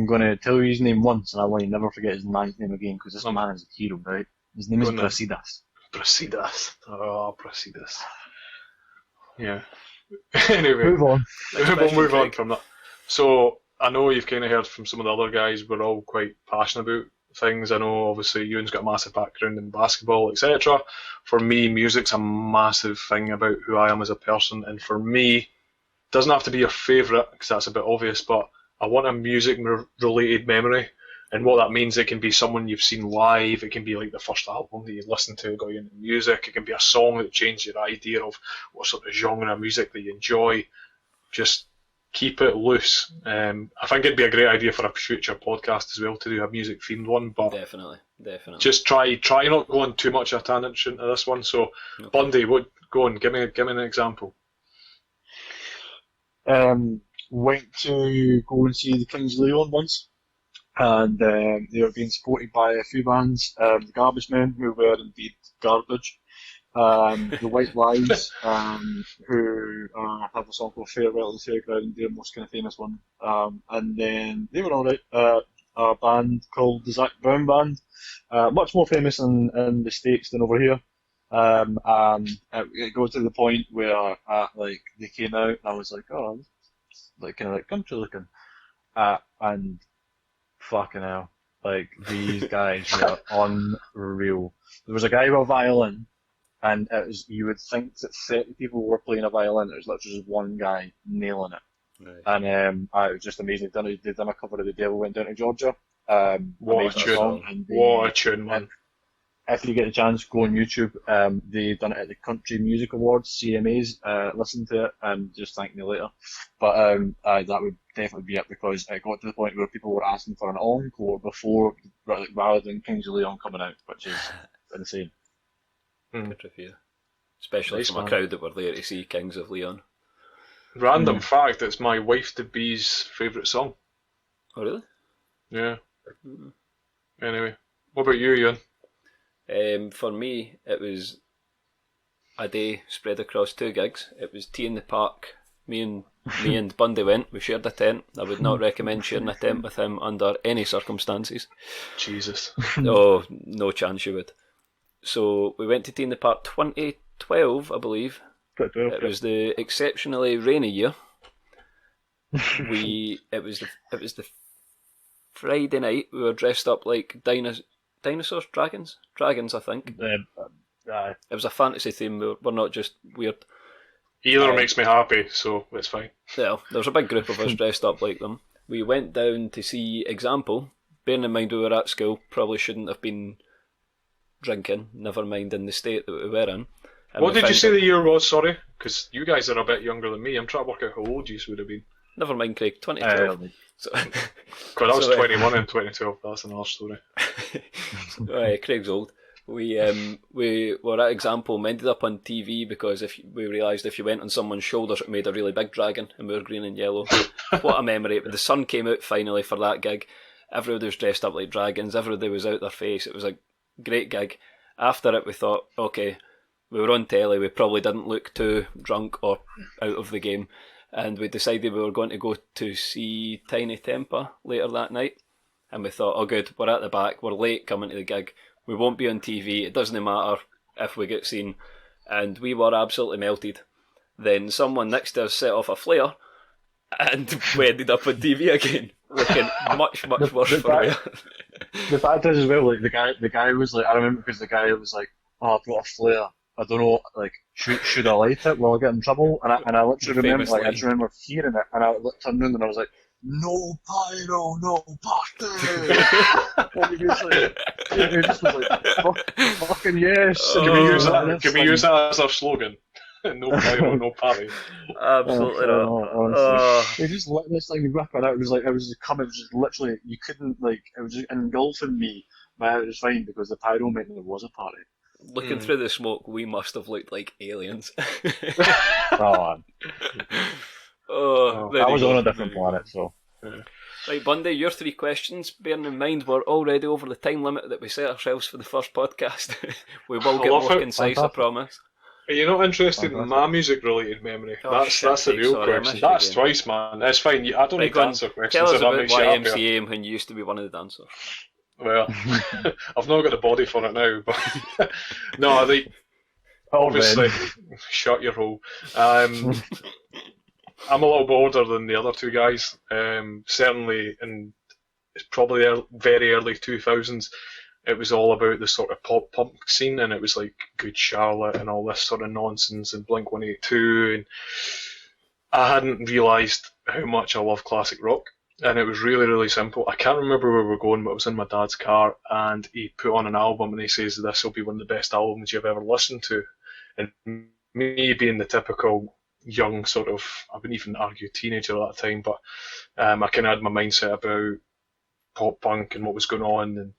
gonna tell you his name once, and I want you to never forget his man's name again because this man is a hero, right? His name is Brasidas. Oh, Brasidas. Yeah. Anyway, Move on. we'll move on from that. So I know you've kind of heard from some of the other guys. We're all quite passionate about things. I know, obviously, Ewan's got a massive background in basketball, etc. For me, music's a massive thing about who I am as a person, and for me, it doesn't have to be your favourite because that's a bit obvious, but I want a music-related memory. And what that means, it can be someone you've seen live, it can be like the first album that you listened to going into music, it can be a song that changed your idea of what sort of genre of music that you enjoy. Just keep it loose. I think it'd be a great idea for a future podcast as well to do a music themed one, but Definitely. just try not going too much of a tangent into this one. So Okay. Bundy, go on, give me an example. Went to go and see the Kings Leon once, and they were being supported by a few bands, the Garbage Men, who were indeed garbage, the White Lies, who have a song called Farewell to the Fairground, their most kind of famous one, and then they were alright, a band called the Zac Brown Band, much more famous in the States than over here. And it goes to the point where like they came out and I was like, oh, like kind of like country looking, and fucking hell, like these guys were unreal. There was a guy with a violin, and it was, you would think that 30 people were playing a violin. It was literally just one guy nailing it, Nice. and it was just amazing. They've done a cover of The Devil Went Down to Georgia. What a amazing tune! song, and What a tune, man! if you get a chance, go on YouTube. They've done it at the Country Music Awards, CMAs. Listen to it and just thank me later. But that would definitely be it because it got to the point where people were asking for an encore before, rather than Kings of Leon coming out, which is insane. Good review. Especially Nice, from man. a crowd that were there to see Kings of Leon. Random fact: it's my wife to be's favourite song. Oh, really? Yeah. Anyway, what about you, Ewan? For me, it was a day spread across 2 gigs. It was tea in the park. Me and Bundy went. We shared a tent. I would not recommend sharing a tent with him under any circumstances. Jesus. Oh, no chance you would. So we went to tea in the park 2012, I believe. It was the exceptionally rainy year. It was the Friday night. We were dressed up like dinosaurs, dragons, I think. It was a fantasy theme. We're not just weird. Either makes me happy, so it's fine. Yeah, there was a big group of us dressed up like them. We went down to see Example. Bearing in mind we were at school, probably shouldn't have been drinking, never mind in the state that we were in. And what did you say the year was, sorry? Because you guys are a bit younger than me. I'm trying to work out how old you would have been. Never mind, Craig, 2012. God, I was 21 in 2012, that's another story. Craig's old. We were at Example, we ended up on TV because we realised if you went on someone's shoulders it made a really big dragon and we were green and yellow. What a memory. The sun came out finally for that gig. Everybody was dressed up like dragons, everybody was out their face. It was a great gig. After it we thought, okay, we were on telly, we probably didn't look too drunk or out of the game, and we decided we were going to go to see Tiny Temper later that night, and we thought, oh good, we're at the back, we're late coming to the gig, we won't be on TV, it doesn't matter if we get seen, and we were absolutely melted. Then someone next to us set off a flare, and we ended up on TV again, looking much worse for wear. The fact is as well, like the guy was like, I remember because the guy was like, oh, I've got a flare. I don't know, like, should I light it? Will I get in trouble? And I literally remember, like, I just remember hearing it, and I turned around and I was like, no pyro, no party. And he just was like, fucking yes. Can we use that as our slogan? No pyro, no party. Absolutely not. They just let this thing rip it out. It was just literally, you couldn't, like, it was just engulfing me, but it was fine because the pyro meant there was a party. Looking through the smoke, we must have looked like aliens. I was on a different planet, so. Yeah. Right, Bundy, your 3 questions. Bearing in mind we're already over the time limit that we set ourselves for the first podcast. We will get more concise, I promise. Are you not interested in my music-related memory? That's the real question. That's twice, man. It's fine. I don't need to answer questions. Tell us if that about makes you happier. YMCA when you used to be one of the dancers. Well, I've not got the body for it now, but no, I think obviously, shut your hole. I'm a little bit older than the other 2 guys. Certainly, in it's probably the very early 2000s, it was all about the sort of pop punk scene, and it was like Good Charlotte and all this sort of nonsense, and Blink-182, and I hadn't realised how much I love classic rock. And it was really, really simple. I can't remember where we were going, but I was in my dad's car, and he put on an album, and he says, this will be one of the best albums you've ever listened to. And me being the typical young sort of, I wouldn't even argue teenager at that time, but I kind of had my mindset about pop punk and what was going on, and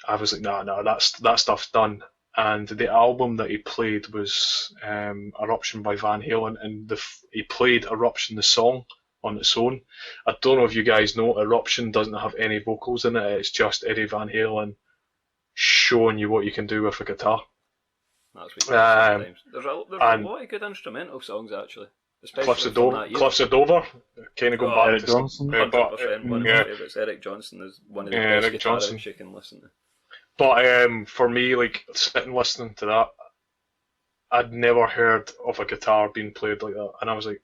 I was like, nah, that stuff's done. And the album that he played was Eruption by Van Halen, and he played Eruption, the song, on its own. I don't know if you guys know, Eruption doesn't have any vocals in it. It's just Eddie Van Halen showing you what you can do with a guitar. That's what sometimes. There's a lot of good instrumental songs actually. Cliffs of Dover, kind of going back Eric to Johnson. One of my favourites. Eric Johnson is one of the best guitarists you can listen to. But for me, like sitting listening to that, I'd never heard of a guitar being played like that, and I was like,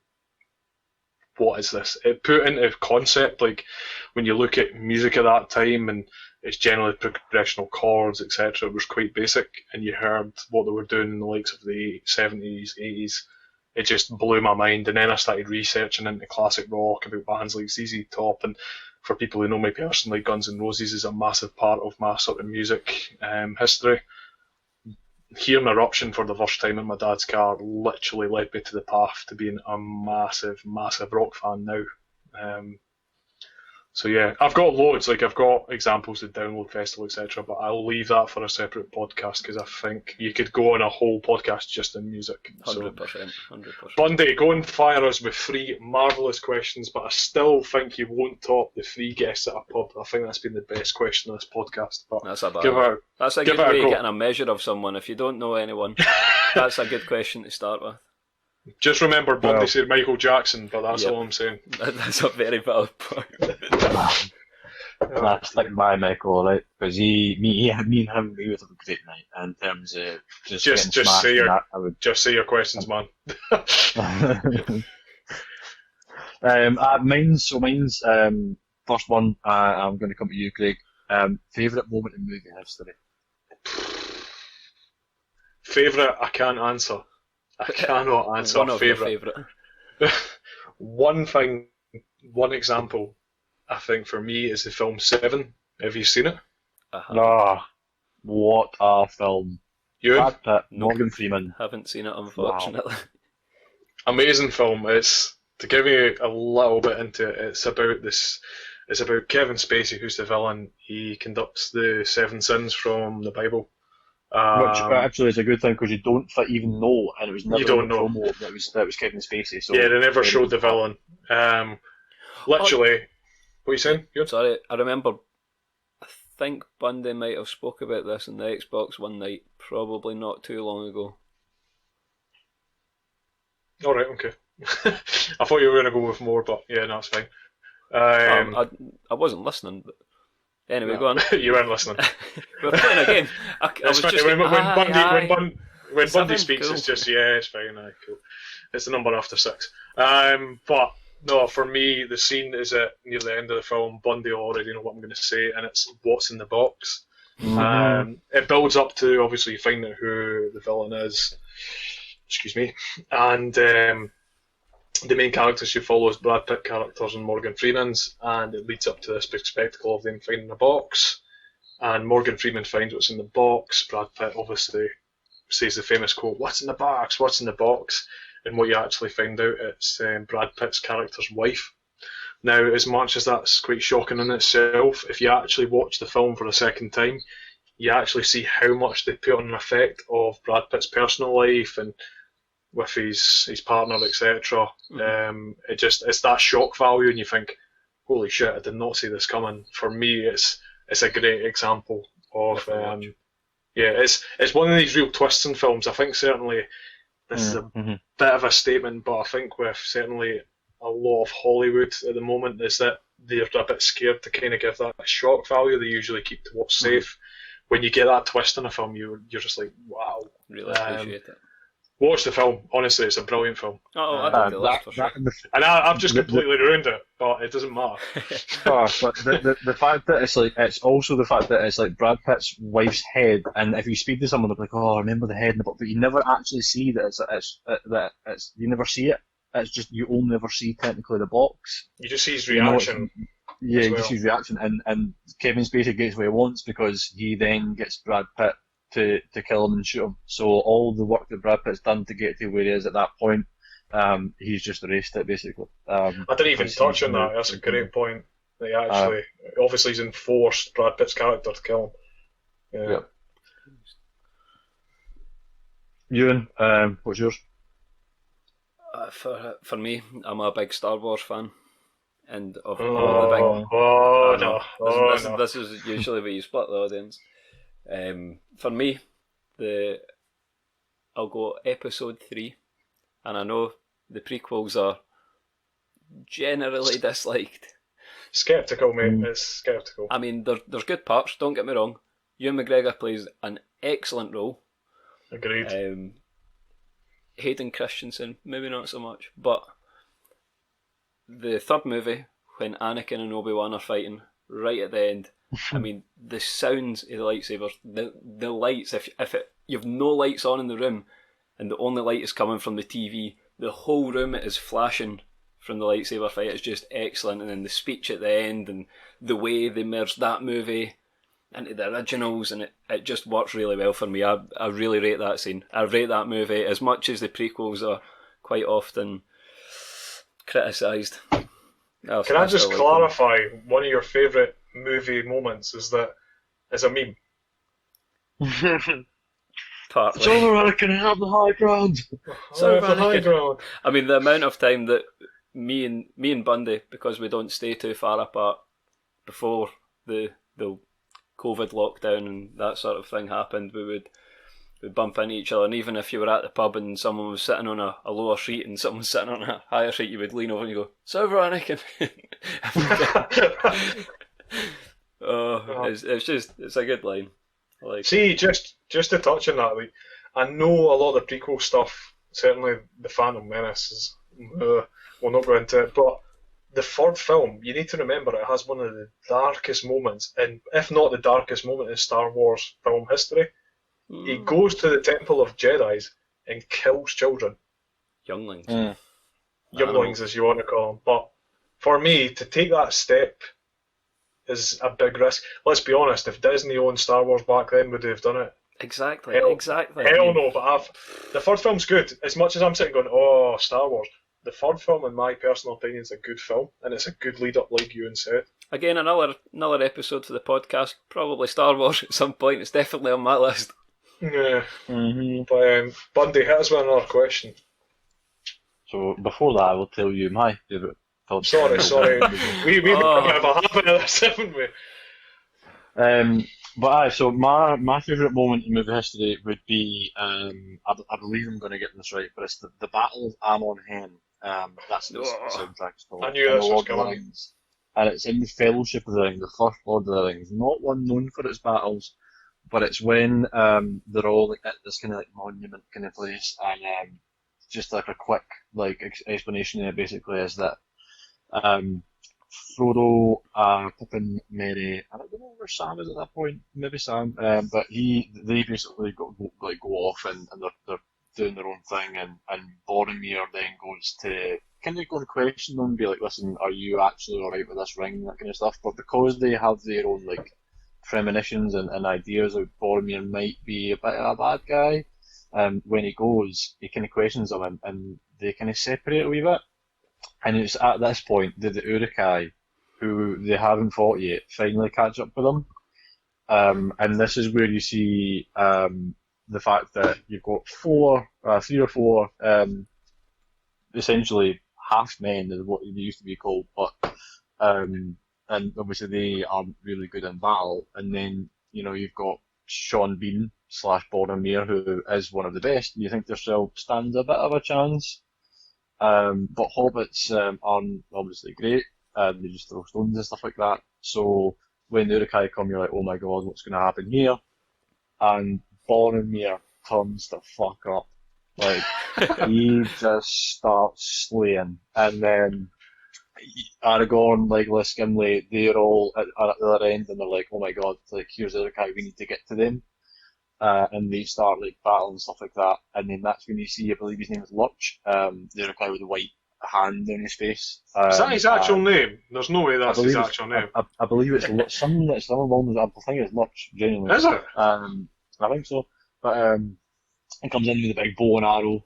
what is this? It put into concept, like when you look at music at that time, and it's generally progressional chords, etc. It was quite basic, and you heard what they were doing in the likes of the 70s, 80s. It just blew my mind, and then I started researching into classic rock about bands like ZZ Top, and for people who know me personally, Guns N' Roses is a massive part of my sort of music history. Hearing Eruption for the first time in my dad's car literally led me to the path to being a massive, massive rock fan now. So yeah, I've got loads. Like I've got examples of download festival, etc. But I'll leave that for a separate podcast because I think you could go on a whole podcast just in music. So 100%, 100%. Bundy, go and fire us with three marvellous questions, but I still think you won't top the three guests at a pub. I think that's been the best question of this podcast. But That's a give bad. it, That's a give good it a way of go. getting a measure of someone. If you don't know anyone, that's a good question to start with. Just remember, Bundy Well- said Michael Jackson, but that's Yep. all I'm saying. That's a very valid point. Nah, stick by Michael, alright? Because me and him, we would have a great night. And in terms of just getting Just smashed say and your that, I would. just say your questions, man. Mine's first one. I'm going to come to you, Craig. Favorite moment in movie history. Favourite, I can't answer. I cannot answer One of your favourite. favourite. One example, I think for me is the film Seven. Have you seen it? Ah, what a film! You? Brad Pitt, Nope. Morgan Freeman. Haven't seen it, unfortunately. Amazing film. It's to give you a little bit into it. It's about this. It's about Kevin Spacey, who's the villain. He conducts the seven sins from the Bible. Which actually is a good thing because you don't even know, and it was never You don't in the know. promo that was Kevin Spacey. So Yeah, they never showed the villain. Literally, what are you saying? You? Sorry, I remember. I think Bundy might have spoke about this in the Xbox one night, probably not too long ago. All right, okay. I thought you were going to go with more, but yeah, no, it's fine. I wasn't listening, but anyway, No. go on. You weren't listening. We're playing a game. I was It's fine. just When aye. Bundy Seven, speaks, cool. it's just it's fine. Aye, cool. It's the number after 6. But no, for me, the scene is at near the end of the film. Bundy will already know what I'm going to say, and it's what's in the box. It builds up to obviously you find out who the villain is. Excuse me, and the main characters you follow is Brad Pitt characters and Morgan Freeman's, and it leads up to this big spectacle of them finding a box. And Morgan Freeman finds what's in the box. Brad Pitt obviously says the famous quote, "What's in the box? What's in the box?" And what you actually find out, it's Brad Pitt's character's wife. Now, as much as that's quite shocking in itself, if you actually watch the film for a second time, you actually see how much they put on an effect of Brad Pitt's personal life and with his partner, etc. It's that shock value, and you think, "Holy shit! I did not see this coming." For me, it's a great example of it's one of these real twists in films. I think certainly this is a bit of a statement, but I think with certainly a lot of Hollywood at the moment is that they're a bit scared to kind of give that shock value. They usually keep to what's safe. When you get that twist in a film, you're just like, wow. Really appreciate it. Watch the film. Honestly, it's a brilliant film. Oh, I did the list for sure. And I've just completely ruined it, but it doesn't matter. But the fact that it's also the fact that it's like Brad Pitt's wife's head, and if you speak to someone, they're like, "Oh, I remember the head," but you never actually see that it's you never see it. It's just you only ever see technically the box. You just see his You know, reaction. Yeah, as you well. just see his reaction, and Kevin Spacey gets what he wants because he then gets Brad Pitt to kill him and shoot him. So all the work that Brad Pitt's done to get to where he is at that point, he's just erased it basically. I didn't even touch on that. That's a great point. They actually, obviously, he's enforced Brad Pitt's character to kill him. Yeah. Ewan, what's yours? For me, I'm a big Star Wars fan, and of all the big. This is usually where you split the audience. For me, I'll go Episode 3, and I know the prequels are generally disliked. Skeptical, mate. It's skeptical. I mean, there's good parts. Don't get me wrong. Ewan McGregor plays an excellent role. Agreed. Hayden Christensen, maybe not so much, but the third movie, when Anakin and Obi-Wan are fighting, right at the end, I mean, the sounds of the lightsabers, the lights, if you've no lights on in the room, and the only light is coming from the TV, the whole room is flashing from the lightsaber fight. It's just excellent, and then the speech at the end, and the way they merged that movie into the originals, and it just works really well for me. I really rate that scene. I rate that movie as much as the prequels are quite often criticised. Oh, Can I smash just the like button. clarify one of your favourite movie moments is a meme? It's Partly. over, I can have the high ground. I have the high Anakin. ground. I mean, the amount of time that me and Bundy, because we don't stay too far apart before the COVID lockdown and that sort of thing happened, we'd bump into each other. And even if you were at the pub and someone was sitting on a lower seat and someone was sitting on a higher seat, you would lean over and you go, "It's over, Anakin." It's a good line. I like it. See, just to touch on that, like, I know a lot of the prequel stuff. Certainly, the Phantom Menace is. We'll not go into it, but the third film, you need to remember, it has one of the darkest moments, and if not the darkest moment in Star Wars film history. He goes to the Temple of Jedi's and kills children, Younglings. younglings as you want to call them. But for me, to take that step is a big risk. Let's be honest, if Disney owned Star Wars back then, would they have done it? Exactly. Hell, Exactly. hell no, but the third film's good. As much as I'm sitting going, oh, Star Wars, the third film, in my personal opinion, is a good film, and it's a good lead up, like Ewan said. Again, another episode for the podcast. Probably Star Wars at some point. It's definitely on my list. Yeah. Mm-hmm. But Bundy, hit us with another question. So before that, I will tell you my favourite film. Sorry. We've got a bit of a habit of this, haven't we? But aye, so my favourite moment in movie history would be I believe I'm going to get this right, but it's the Battle of Amon Hen. That's the soundtrack. It's called. I knew this was Lord of the coming. Rings. And it's in the Fellowship of the Ring, the first Lord of the Rings. Not one known for its battles, but it's when they're all like at this kind of like monument kind of place, and just like a quick like explanation there basically is that Frodo, Pippin, Merry, I don't know where Sam is at that point, maybe Sam, but they basically go off and they're doing their own thing, and Boromir then goes to kind of go and question them and be like, listen, are you actually alright with this ring, that kind of stuff, but because they have their own like premonitions and ideas of Boromir might be a bit of a bad guy, when he goes, he kind of questions them and they kind of separate a wee bit. And it's at this point that the Uruk-hai, who they haven't fought yet, finally catch up with them. And this is where you see the fact that you've got three or four, essentially half men is what they used to be called, but and obviously they aren't really good in battle. And then you've got Sean Bean / Boromir, who is one of the best. You think there still stands a bit of a chance. But hobbits aren't obviously great. They just throw stones and stuff like that. So when the Uruk-hai come, you're like, oh my god, what's going to happen here? And Boromir turns the fuck up. Like, he just starts slaying. And then Aragorn, Legolas, Gimli, they're all at the other end, and they're like, oh my god, like, here's the Uruk-hai, we need to get to them. And they start like battling and stuff like that, and then that's when you see, I believe his name is Lurch, the Uruk-hai with the white hand on his face. Is that his actual name? There's no way that's his actual name. I believe it's something along those. I think it's Lurch, genuinely. Is it? I think so. But he comes in with a big bow and arrow,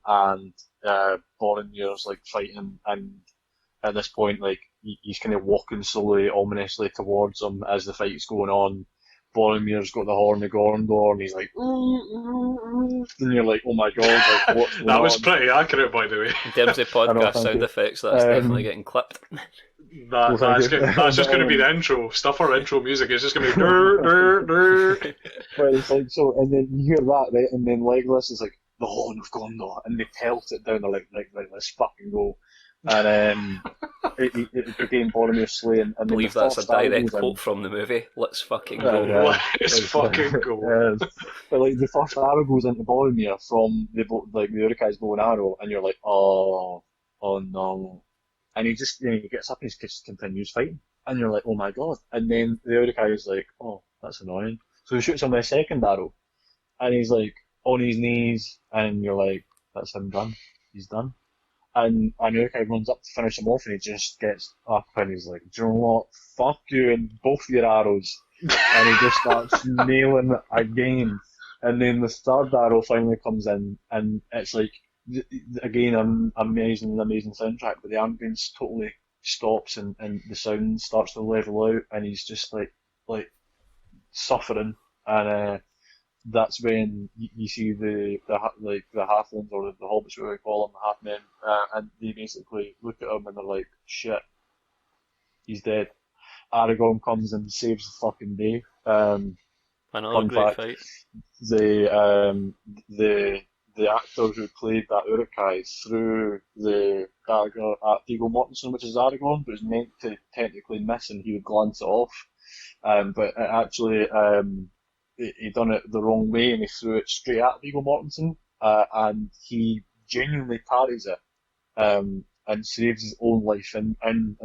and Boromir's like fighting, and at this point, like he's kind of walking slowly, ominously towards him as the fight's going on. Boromir's got the horn of Gondor, and he's like, and you're like, oh my god, like, what's going That was on? pretty accurate, by the way. In terms of podcast sound effects, that's definitely getting clipped. That's just going to be the intro. Stuff our intro music. It's just going to be dur, dur, dur. But it's like, so, and then you hear that, right, and then Legolas is like, the horn of Gondor, and they pelt it down, they're like let's fucking go. And it became Boromir slaying. I believe that's a direct quote from the movie. Let's fucking go. Let's fucking go. But like the first arrow goes into Boromir from the Uruk-hai's bow and arrow, and you're like, oh no. And he gets up and he just continues fighting, and you're like, oh my god. And then the Uruk-hai is like, oh, that's annoying. So he shoots him with a second arrow, and he's like on his knees, and you're like, that's him done. He's done. And Uruk-hai runs up to finish him off, and he just gets up and he's like, do you know what? Fuck you and both your arrows. And he just starts nailing it again. And then the third arrow finally comes in, and it's like, again, an amazing soundtrack, but the ambience totally stops and the sound starts to level out, and he's just like suffering, and that's when you see like the halflings or the hobbits, what we call them, the half men, and they basically look at him and they're like, shit, he's dead. Aragorn comes and saves the fucking day. Another Fun great fact: fight. the actor who played that Uruk-hai threw the dagger at Viggo Mortensen, which is Aragorn, but it was meant to technically miss and he would glance it off. But it actually, he done it the wrong way and he threw it straight at Viggo Mortensen, and he genuinely parries it, and saves his own life, and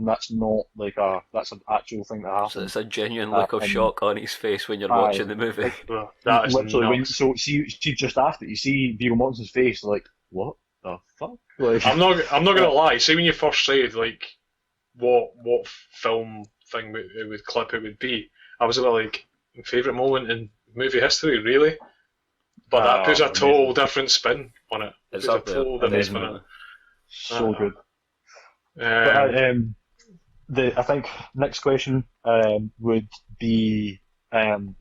that's not like that's an actual thing that So happened. it's a genuine look of And shock on his face when you're aye, watching the movie. That is literally, nuts. so see just after you see Viggo Mortensen's face, like what the fuck? Like, I'm not gonna lie. See, when you first said like what film thing it would clip it would be, I was a bit like favorite moment in movie history, really. But that puts a total amazing, different spin on it. It's Puts a up there, total different spin on definitely. so good. it. But I think next question would be kind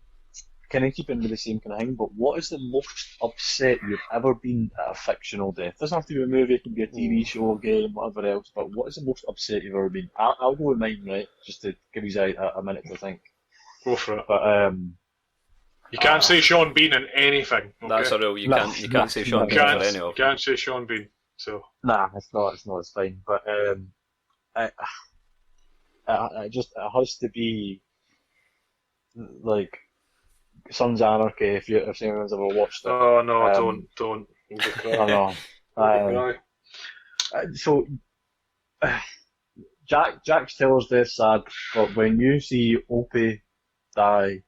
of keeping with the same kind of thing, but what is the most upset you've ever been at a fictional death? Doesn't have to be a movie, it can be a TV show, a game, whatever else, but what is the most upset you've ever been? I'll go with mine, right, just to give you a minute to think. Go for it. But You can't say Sean Bean in anything. Okay? That's a rule. You No, can't say Sean no, Bean for any You of them. can't say Sean Bean. So nah, it's not, it's fine. But it, it has to be like Sons of Anarchy, if anyone's ever watched it. oh no, Um, don't. You'll be I crying. know. You'll be crying. So Jack's Taylor's death's sad, but when you see Opie die,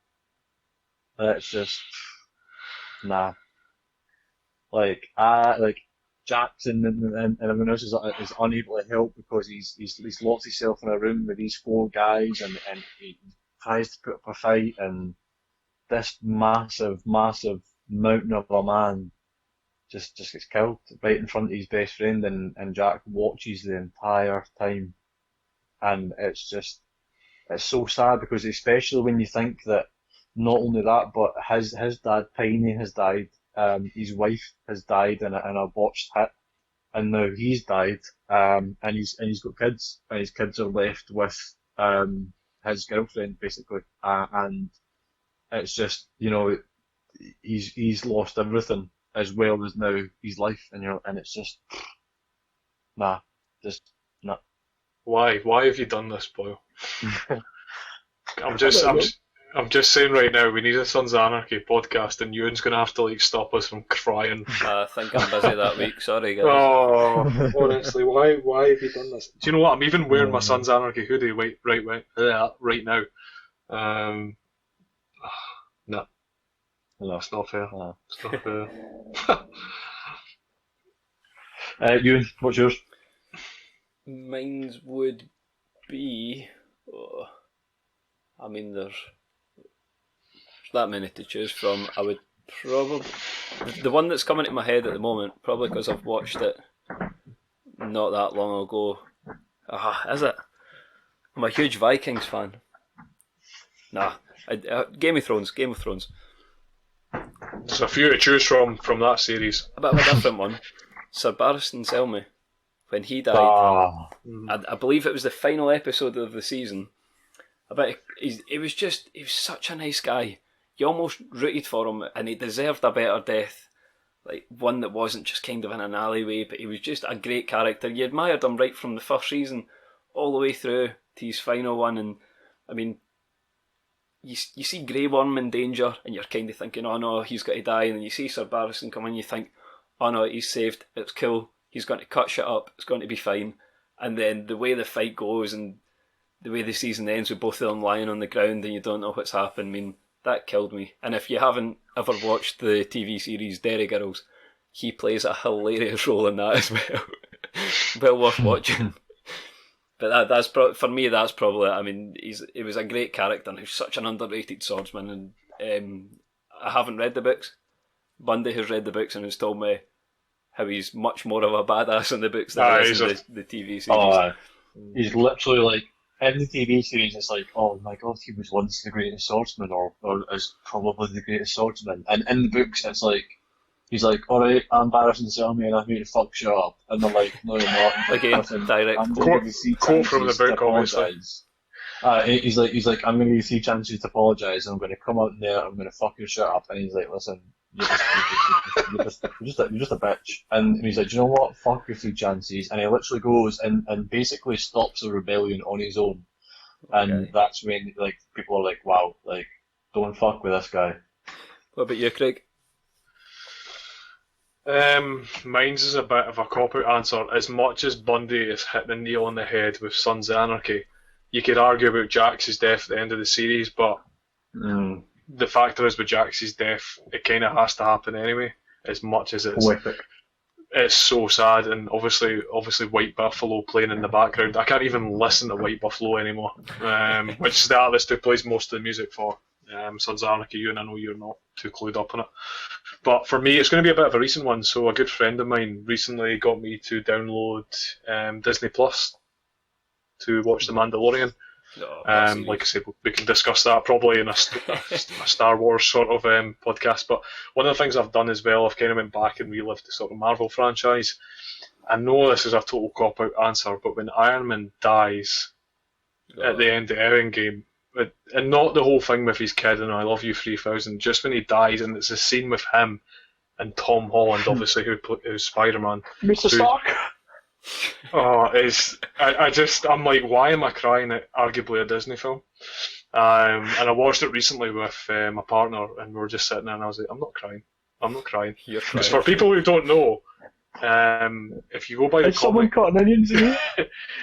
it's just nah. Like Jackson and everyone else is unable to help because he's locked himself in a room with these four guys, and he tries to put up a fight, and this massive mountain of a man just gets killed right in front of his best friend, and Jack watches the entire time, and it's so sad because especially when you think that not only that, but his dad Piney has died, his wife has died in a botched hit, and now he's died, and he's got kids, and his kids are left with his girlfriend basically, and it's just, he's lost everything as well as now his life, and it's just nah, just nah. Why? Why have you done this, Boyle? I'm I just, don't I'm, know. just- I'm just saying right now. We need a Sons of Anarchy podcast, and Ewan's gonna have to like stop us from crying. I think I'm busy that week. Sorry, guys. Oh, honestly, why have you done this? Do you know what? I'm even wearing my Sons of Anarchy hoodie right now. Um, no, No, it's not fair. no. It's not fair. Ewan, what's yours? Mine would be. Oh, I mean, there's that many to choose from. I would probably. The one that's coming to my head at the moment, probably because I've watched it not that long ago. Is it? I'm a huge Vikings fan. Nah. Game of Thrones. There's a few to choose from that series. A bit of a different one. Sir Barristan Selmy. When he died, Ah, I believe it was the final episode of the season. He was such a nice guy. You almost rooted for him, and he deserved a better death. Like one that wasn't just kind of in an alleyway, but he was just a great character. You admired him right from the first season all the way through to his final one, and I mean, you see Grey Worm in danger, and you're kind of thinking, oh no, he's got to die, and then you see Sir Barristan come in, you think, oh no, he's saved, it's cool, he's going to cut shit up, it's going to be fine. And then the way the fight goes and the way the season ends with both of them lying on the ground and you don't know what's happened, I mean, that killed me. And if you haven't ever watched the TV series Derry Girls, he plays a hilarious role in that as well. Well worth watching. But that's for me. That's probably. I mean, he was a great character, and he's such an underrated swordsman. And I haven't read the books. Bundy has read the books and has told me how he's much more of a badass in the books than he is in the TV series. oh, He's literally like in the TV series. It's like, oh my god, he was once the greatest swordsman, or is probably the greatest swordsman. And in the books, it's like he's like, all right, I'm embarrassing to tell me, and I've made to fuck shit up. And they're like, no, you're not. Again, Listen, direct I'm quote. going to give you 3 Quote from the chances to book, obviously. apologise. He's like, I'm going to give you 3 chances to apologise, and I'm going to come out there, I'm going to fuck your shit up. And he's like, listen, you're just a bitch. And he's like, do you know what? Fuck your 3 chances. And he literally goes and basically stops the rebellion on his own. And that's when like people are like, wow, like don't fuck with this guy. What about you, Craig? Mine's is a bit of a cop-out answer. As much as Bundy is hit the nail on the head with Sons of Anarchy, you could argue about Jax's death at the end of the series, but the factor is with Jax's death, it kind of has to happen anyway. As much as it's so sad, and obviously White Buffalo playing in the background. I can't even listen to White Buffalo anymore, which is the artist who plays most of the music for Sons of Anarchy. You, and I know you're not too clued up on it. But for me, it's going to be a bit of a recent one. So a good friend of mine recently got me to download Disney Plus to watch The Mandalorian. Like I said, we can discuss that probably in a Star Wars sort of podcast. But one of the things I've done as well, I've kind of went back and relived the sort of Marvel franchise. I know this is a total cop-out answer, but when Iron Man dies at the end of Endgame, and not the whole thing with his kid and I Love You 3000, just when he dies, and it's a scene with him and Tom Holland, obviously, who's Spider-Man. Mr. Stark. I'm like, why am I crying at arguably a Disney film? And I watched it recently with my partner, and we were just sitting there, and I was like, I'm not crying. You're Because crying. for people who don't know, if you go by the someone comic, cut an onion to me?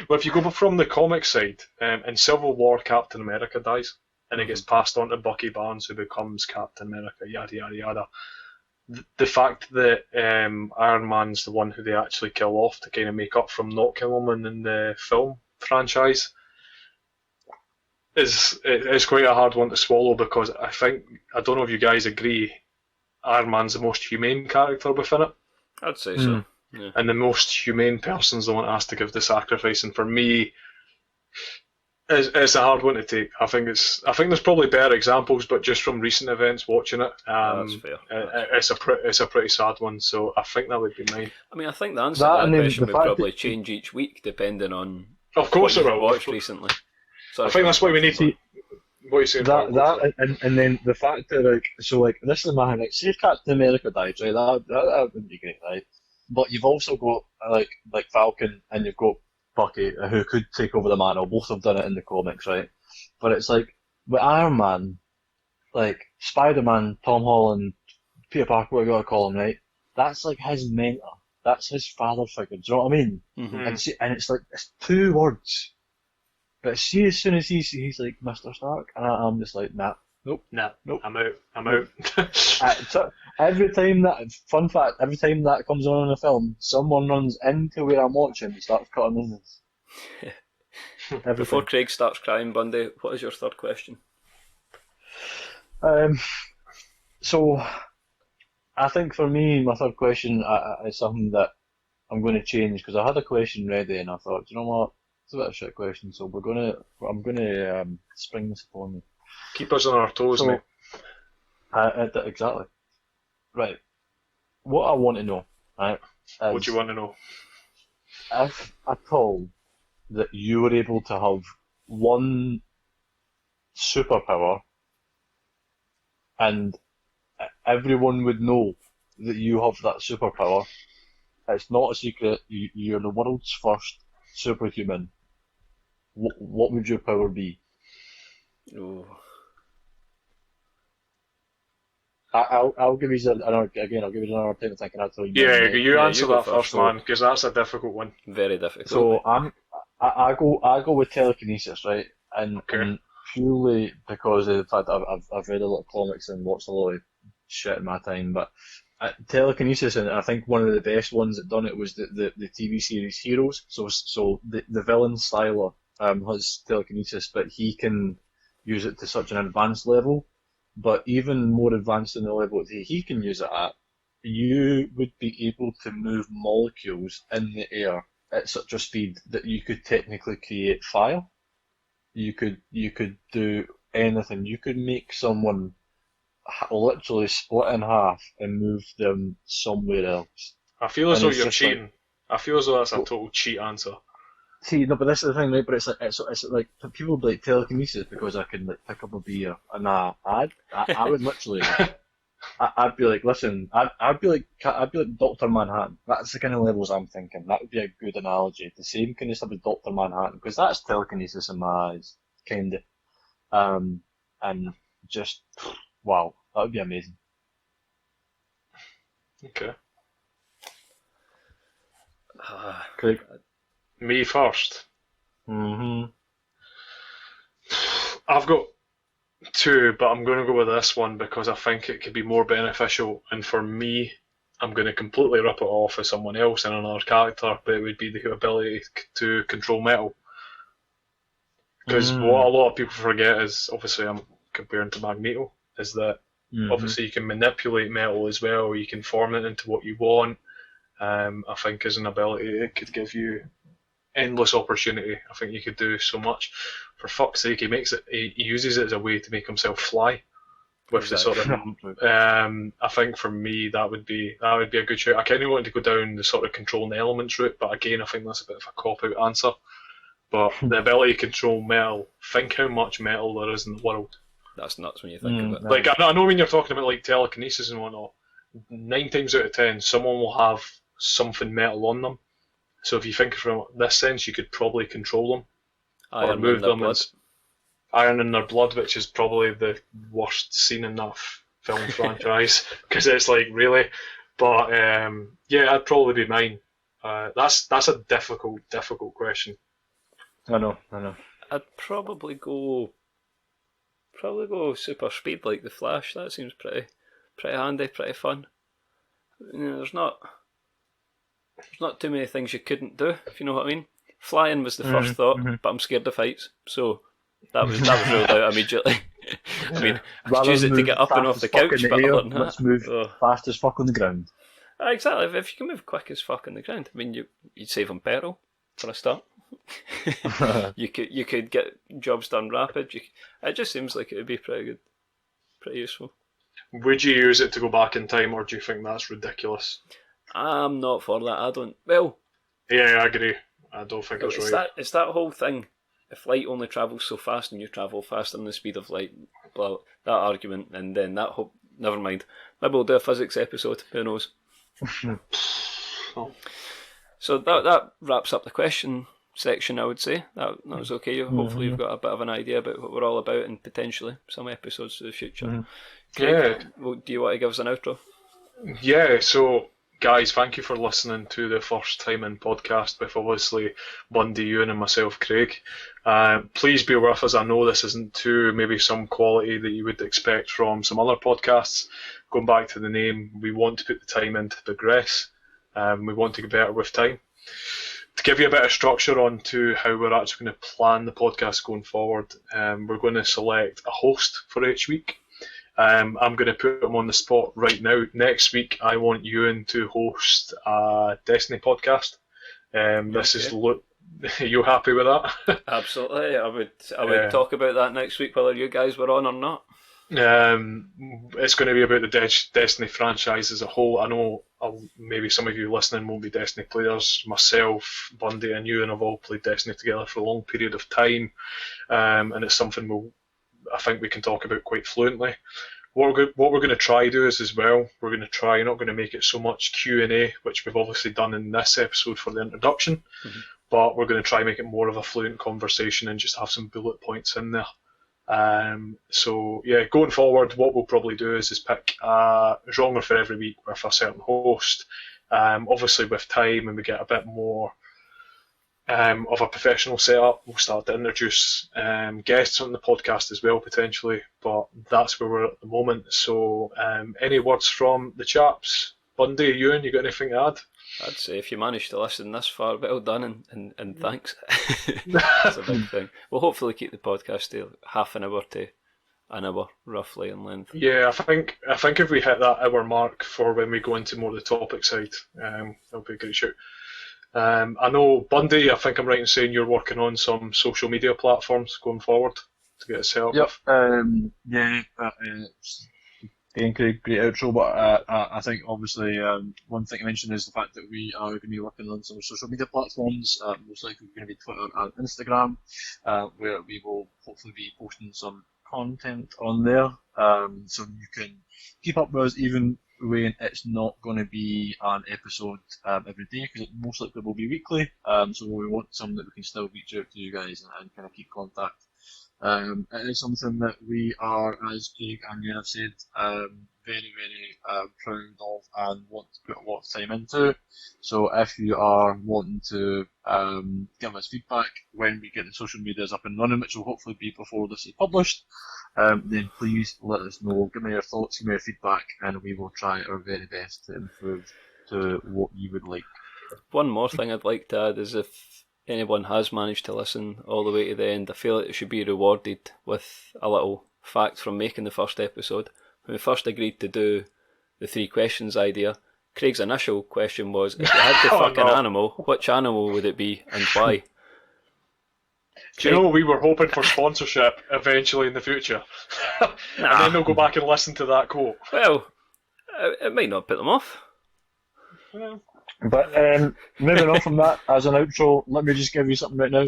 well, if you go from the comic side, in Civil War, Captain America dies, and it gets passed on to Bucky Barnes, who becomes Captain America. Yada yada yada. The fact that Iron Man's the one who they actually kill off to kind of make up from not killing him in the film franchise is quite a hard one to swallow, because I don't know if you guys agree, Iron Man's the most humane character within it. I'd say so. Yeah. And the most humane person's the one that has to give the sacrifice. And for me, it's a hard one to take. I think there's probably better examples, but just from recent events, watching it, That's fair. It's a pretty sad one. So I think that would be mine. I mean, I think the answer to that question would probably change each week depending on of course what it you've will. watched recently. Sorry, I think that's why we need to. What are you saying? And then the fact that this is my next. See if Captain America died, right? That wouldn't be great, right? But you've also got like Falcon, and you've got Bucky, who could take over the mantle. Both have done it in the comics, right? But it's like with Iron Man, like Spider-Man, Tom Holland, Peter Parker, what you gotta call him, right? That's like his mentor. That's his father figure. Do you know what I mean? Mm-hmm. And it's like it's 2 words. But see, as soon as he's like Mr. Stark, and I'm just like, nope. I'm out. So every time that comes on in a film, someone runs into where I'm watching and starts cutting onions. Before Craig starts crying, Bundy, what is your third question? So I think for me, my third question is something that I'm going to change, because I had a question ready and I thought, you know what, it's a bit of a shit question, so I'm gonna spring this upon you. Keep us on our toes, mate. Exactly. Right. What I want to know, right? What do you want to know? If at all that you were able to have one superpower, and everyone would know that you have that superpower, it's not a secret, you're the world's first superhuman, what would your power be? Oh. I'll give you another time to think, and I'll tell you. Yeah, you answer you go that first, man, because that's a difficult one. Very difficult. So I go with telekinesis, right? And purely because of the fact that I've read a lot of comics and watched a lot of shit in my time, but telekinesis, and I think one of the best ones that done it was the TV series Heroes. So the villain Styler has telekinesis, but he can use it to such an advanced level. But even more advanced than the level that he can use it at, you would be able to move molecules in the air at such a speed that you could technically create fire. You could do anything. You could make someone literally split in half and move them somewhere else. I feel as And though it's you're just like, cheating. I feel as though that's a well, total cheat answer. see, no, but this is the thing, right? But it's like people be like telekinesis because I can like pick up a beer. And I would literally, I'd be like, listen, I'd be like Doctor Manhattan. That's the kind of levels I'm thinking. That would be a good analogy. The same kind of stuff as Doctor Manhattan because that's telekinesis in my eyes, kind of. And just wow, that would be amazing. Okay. Ah, Craig. Me first. Mm-hmm. I've got two, but I'm going to go with this one because I think it could be more beneficial. And for me, I'm going to completely rip it off as someone else in another character, but it would be the ability to control metal. Because what a Mm. lot of people forget is, obviously, I'm comparing to Magneto, is that Mm-hmm. obviously you can manipulate metal as well. You can form it into what you want. I think as an ability, it could give you endless opportunity. I think you could do so much. For fuck's sake, he uses it as a way to make himself fly with the sort of. Exactly. I think for me that would be a good shout. I kind of wanted to go down the sort of controlling the elements route, but again, I think that's a bit of a cop out answer. But the ability to control metal, think how much metal there is in the world. that's nuts when you think of it. Like I know when you're talking about like telekinesis and whatnot, 9 times out of 10, someone will have something metal on them. So if you think from this sense, you could probably control them or Iron in move their them. blood. Iron in their blood, which is probably the worst scene in that film franchise because it's like really. But yeah, that'd probably be mine. That's a difficult question. I know. I'd probably go super speed like the Flash. That seems pretty handy, pretty fun. There's not too many things you couldn't do, if you know what I mean. Flying was the first thought, Mm-hmm. but I'm scared of heights, so that was ruled out immediately. I mean, I could Rather use than it to move get up and fast off as the fuck in couch, the but air, other than that, let's move fast as fuck on the ground. exactly. If you can move quick as fuck on the ground, I mean, you'd save on petrol for a start. You could get jobs done rapid. It just seems like it would be pretty good, pretty useful. Would you use it to go back in time, or do you think that's ridiculous? I'm not for that. I don't. Well, Yeah, I agree. I don't think it's right. it's that whole thing. If light only travels so fast and you travel faster than the speed of light, blah, that argument, and then that whole. Never mind. Maybe we'll do a physics episode. Who knows? Oh. So that wraps up the question section. I would say that was okay. Hopefully, you've got a bit of an idea about what we're all about and potentially some episodes to the future. Yeah. Well, do you want to give us an outro? Yeah, so guys, thank you for listening to the first time in podcast with obviously Bundy, Ewan and myself, Craig. Please bear with us. I know this isn't to maybe some quality that you would expect from some other podcasts. Going back to the name, we want to put the time in to progress. We want to get better with time. To give you a bit of structure on to how we're actually going to plan the podcast going forward, we're going to select a host for each week. I'm going to put them on the spot right now. Next week, I want Ewan to host a Destiny podcast. This is Luke. Are you happy with that? Absolutely. I would talk about that next week, whether you guys were on or not. It's going to be about the Destiny franchise as a whole. I know maybe some of you listening won't be Destiny players. Myself, Bundy, and Ewan have all played Destiny together for a long period of time, and it's something I think we can talk about quite fluently. What we're going to try do is as well, we're going to try not going to make it so much Q&A, which we've obviously done in this episode for the introduction, but we're going to try make it more of a fluent conversation and just have some bullet points in there. So yeah, going forward, what we'll probably do is pick a genre for every week with a certain host. Obviously with time and we get a bit more of a professional setup, we'll start to introduce guests on the podcast as well potentially, but that's where we're at the moment. So any words from the chaps? Bundy, Ewan, you got anything to add? I'd say if you managed to listen this far, well done and thanks. That's a big thing. We'll hopefully keep the podcast to half an hour to an hour roughly in length. Yeah, I think if we hit that hour mark for when we go into more of the topic side, that'll be a great shout. I know, Bundy, I think I'm right in saying you're working on some social media platforms going forward to get it set up Yep. with. Again, great outro, but I think obviously one thing I mentioned is the fact that we are going to be working on some social media platforms, most likely going to be Twitter and Instagram, where we will hopefully be posting some content on there, so you can keep up with us even when it's not going to be an episode every day, because it most likely will be weekly, so we want something that we can still reach out to you guys and kind of keep contact. It is something that we are, as Craig and Ian have said, very, very proud of and want to put a lot of time into. So if you are wanting to give us feedback when we get the social medias up and running, which will hopefully be before this is published, then please let us know. Give me your thoughts, give me your feedback, and we will try our very best to improve to what you would like. One more thing I'd like to add is if anyone has managed to listen all the way to the end, I feel like it should be rewarded with a little fact from making the first episode. When we first agreed to do the 3 questions idea, Craig's initial question was, if you had to fuck an animal, which animal would it be and why? Do you know, we were hoping for sponsorship eventually in the future. And then they'll go back and listen to that quote. Well, it might not put them off. But moving on from that, as an outro, let me just give you something right now.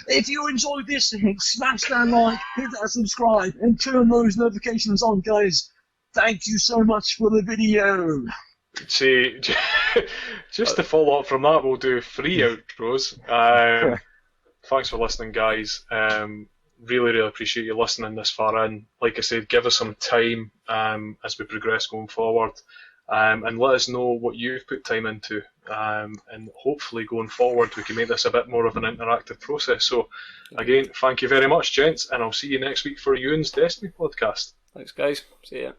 If you enjoyed this, smash that like, hit that subscribe, and turn those notifications on, guys. Thank you so much for the video. See, just to follow up from that, we'll do 3 outros. Thanks for listening, guys. Really, really appreciate you listening this far in. Like I said, give us some time as we progress going forward. And let us know what you've put time into, and hopefully going forward we can make this a bit more of an interactive process. So again, thank you very much, gents, and I'll see you next week for Ewan's Destiny podcast. Thanks, guys. See ya.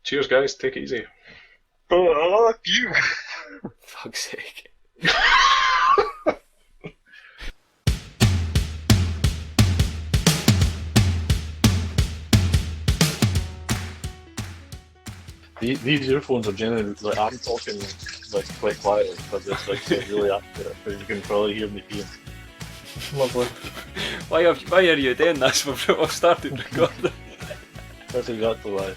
Cheers, guys. Take it easy. Fuck you. Fuck's sake. These earphones are generally like I'm talking like quite quietly because it's like so really accurate, but you can probably hear me peeing. Lovely. Why are you doing this before we started recording? That's exactly why.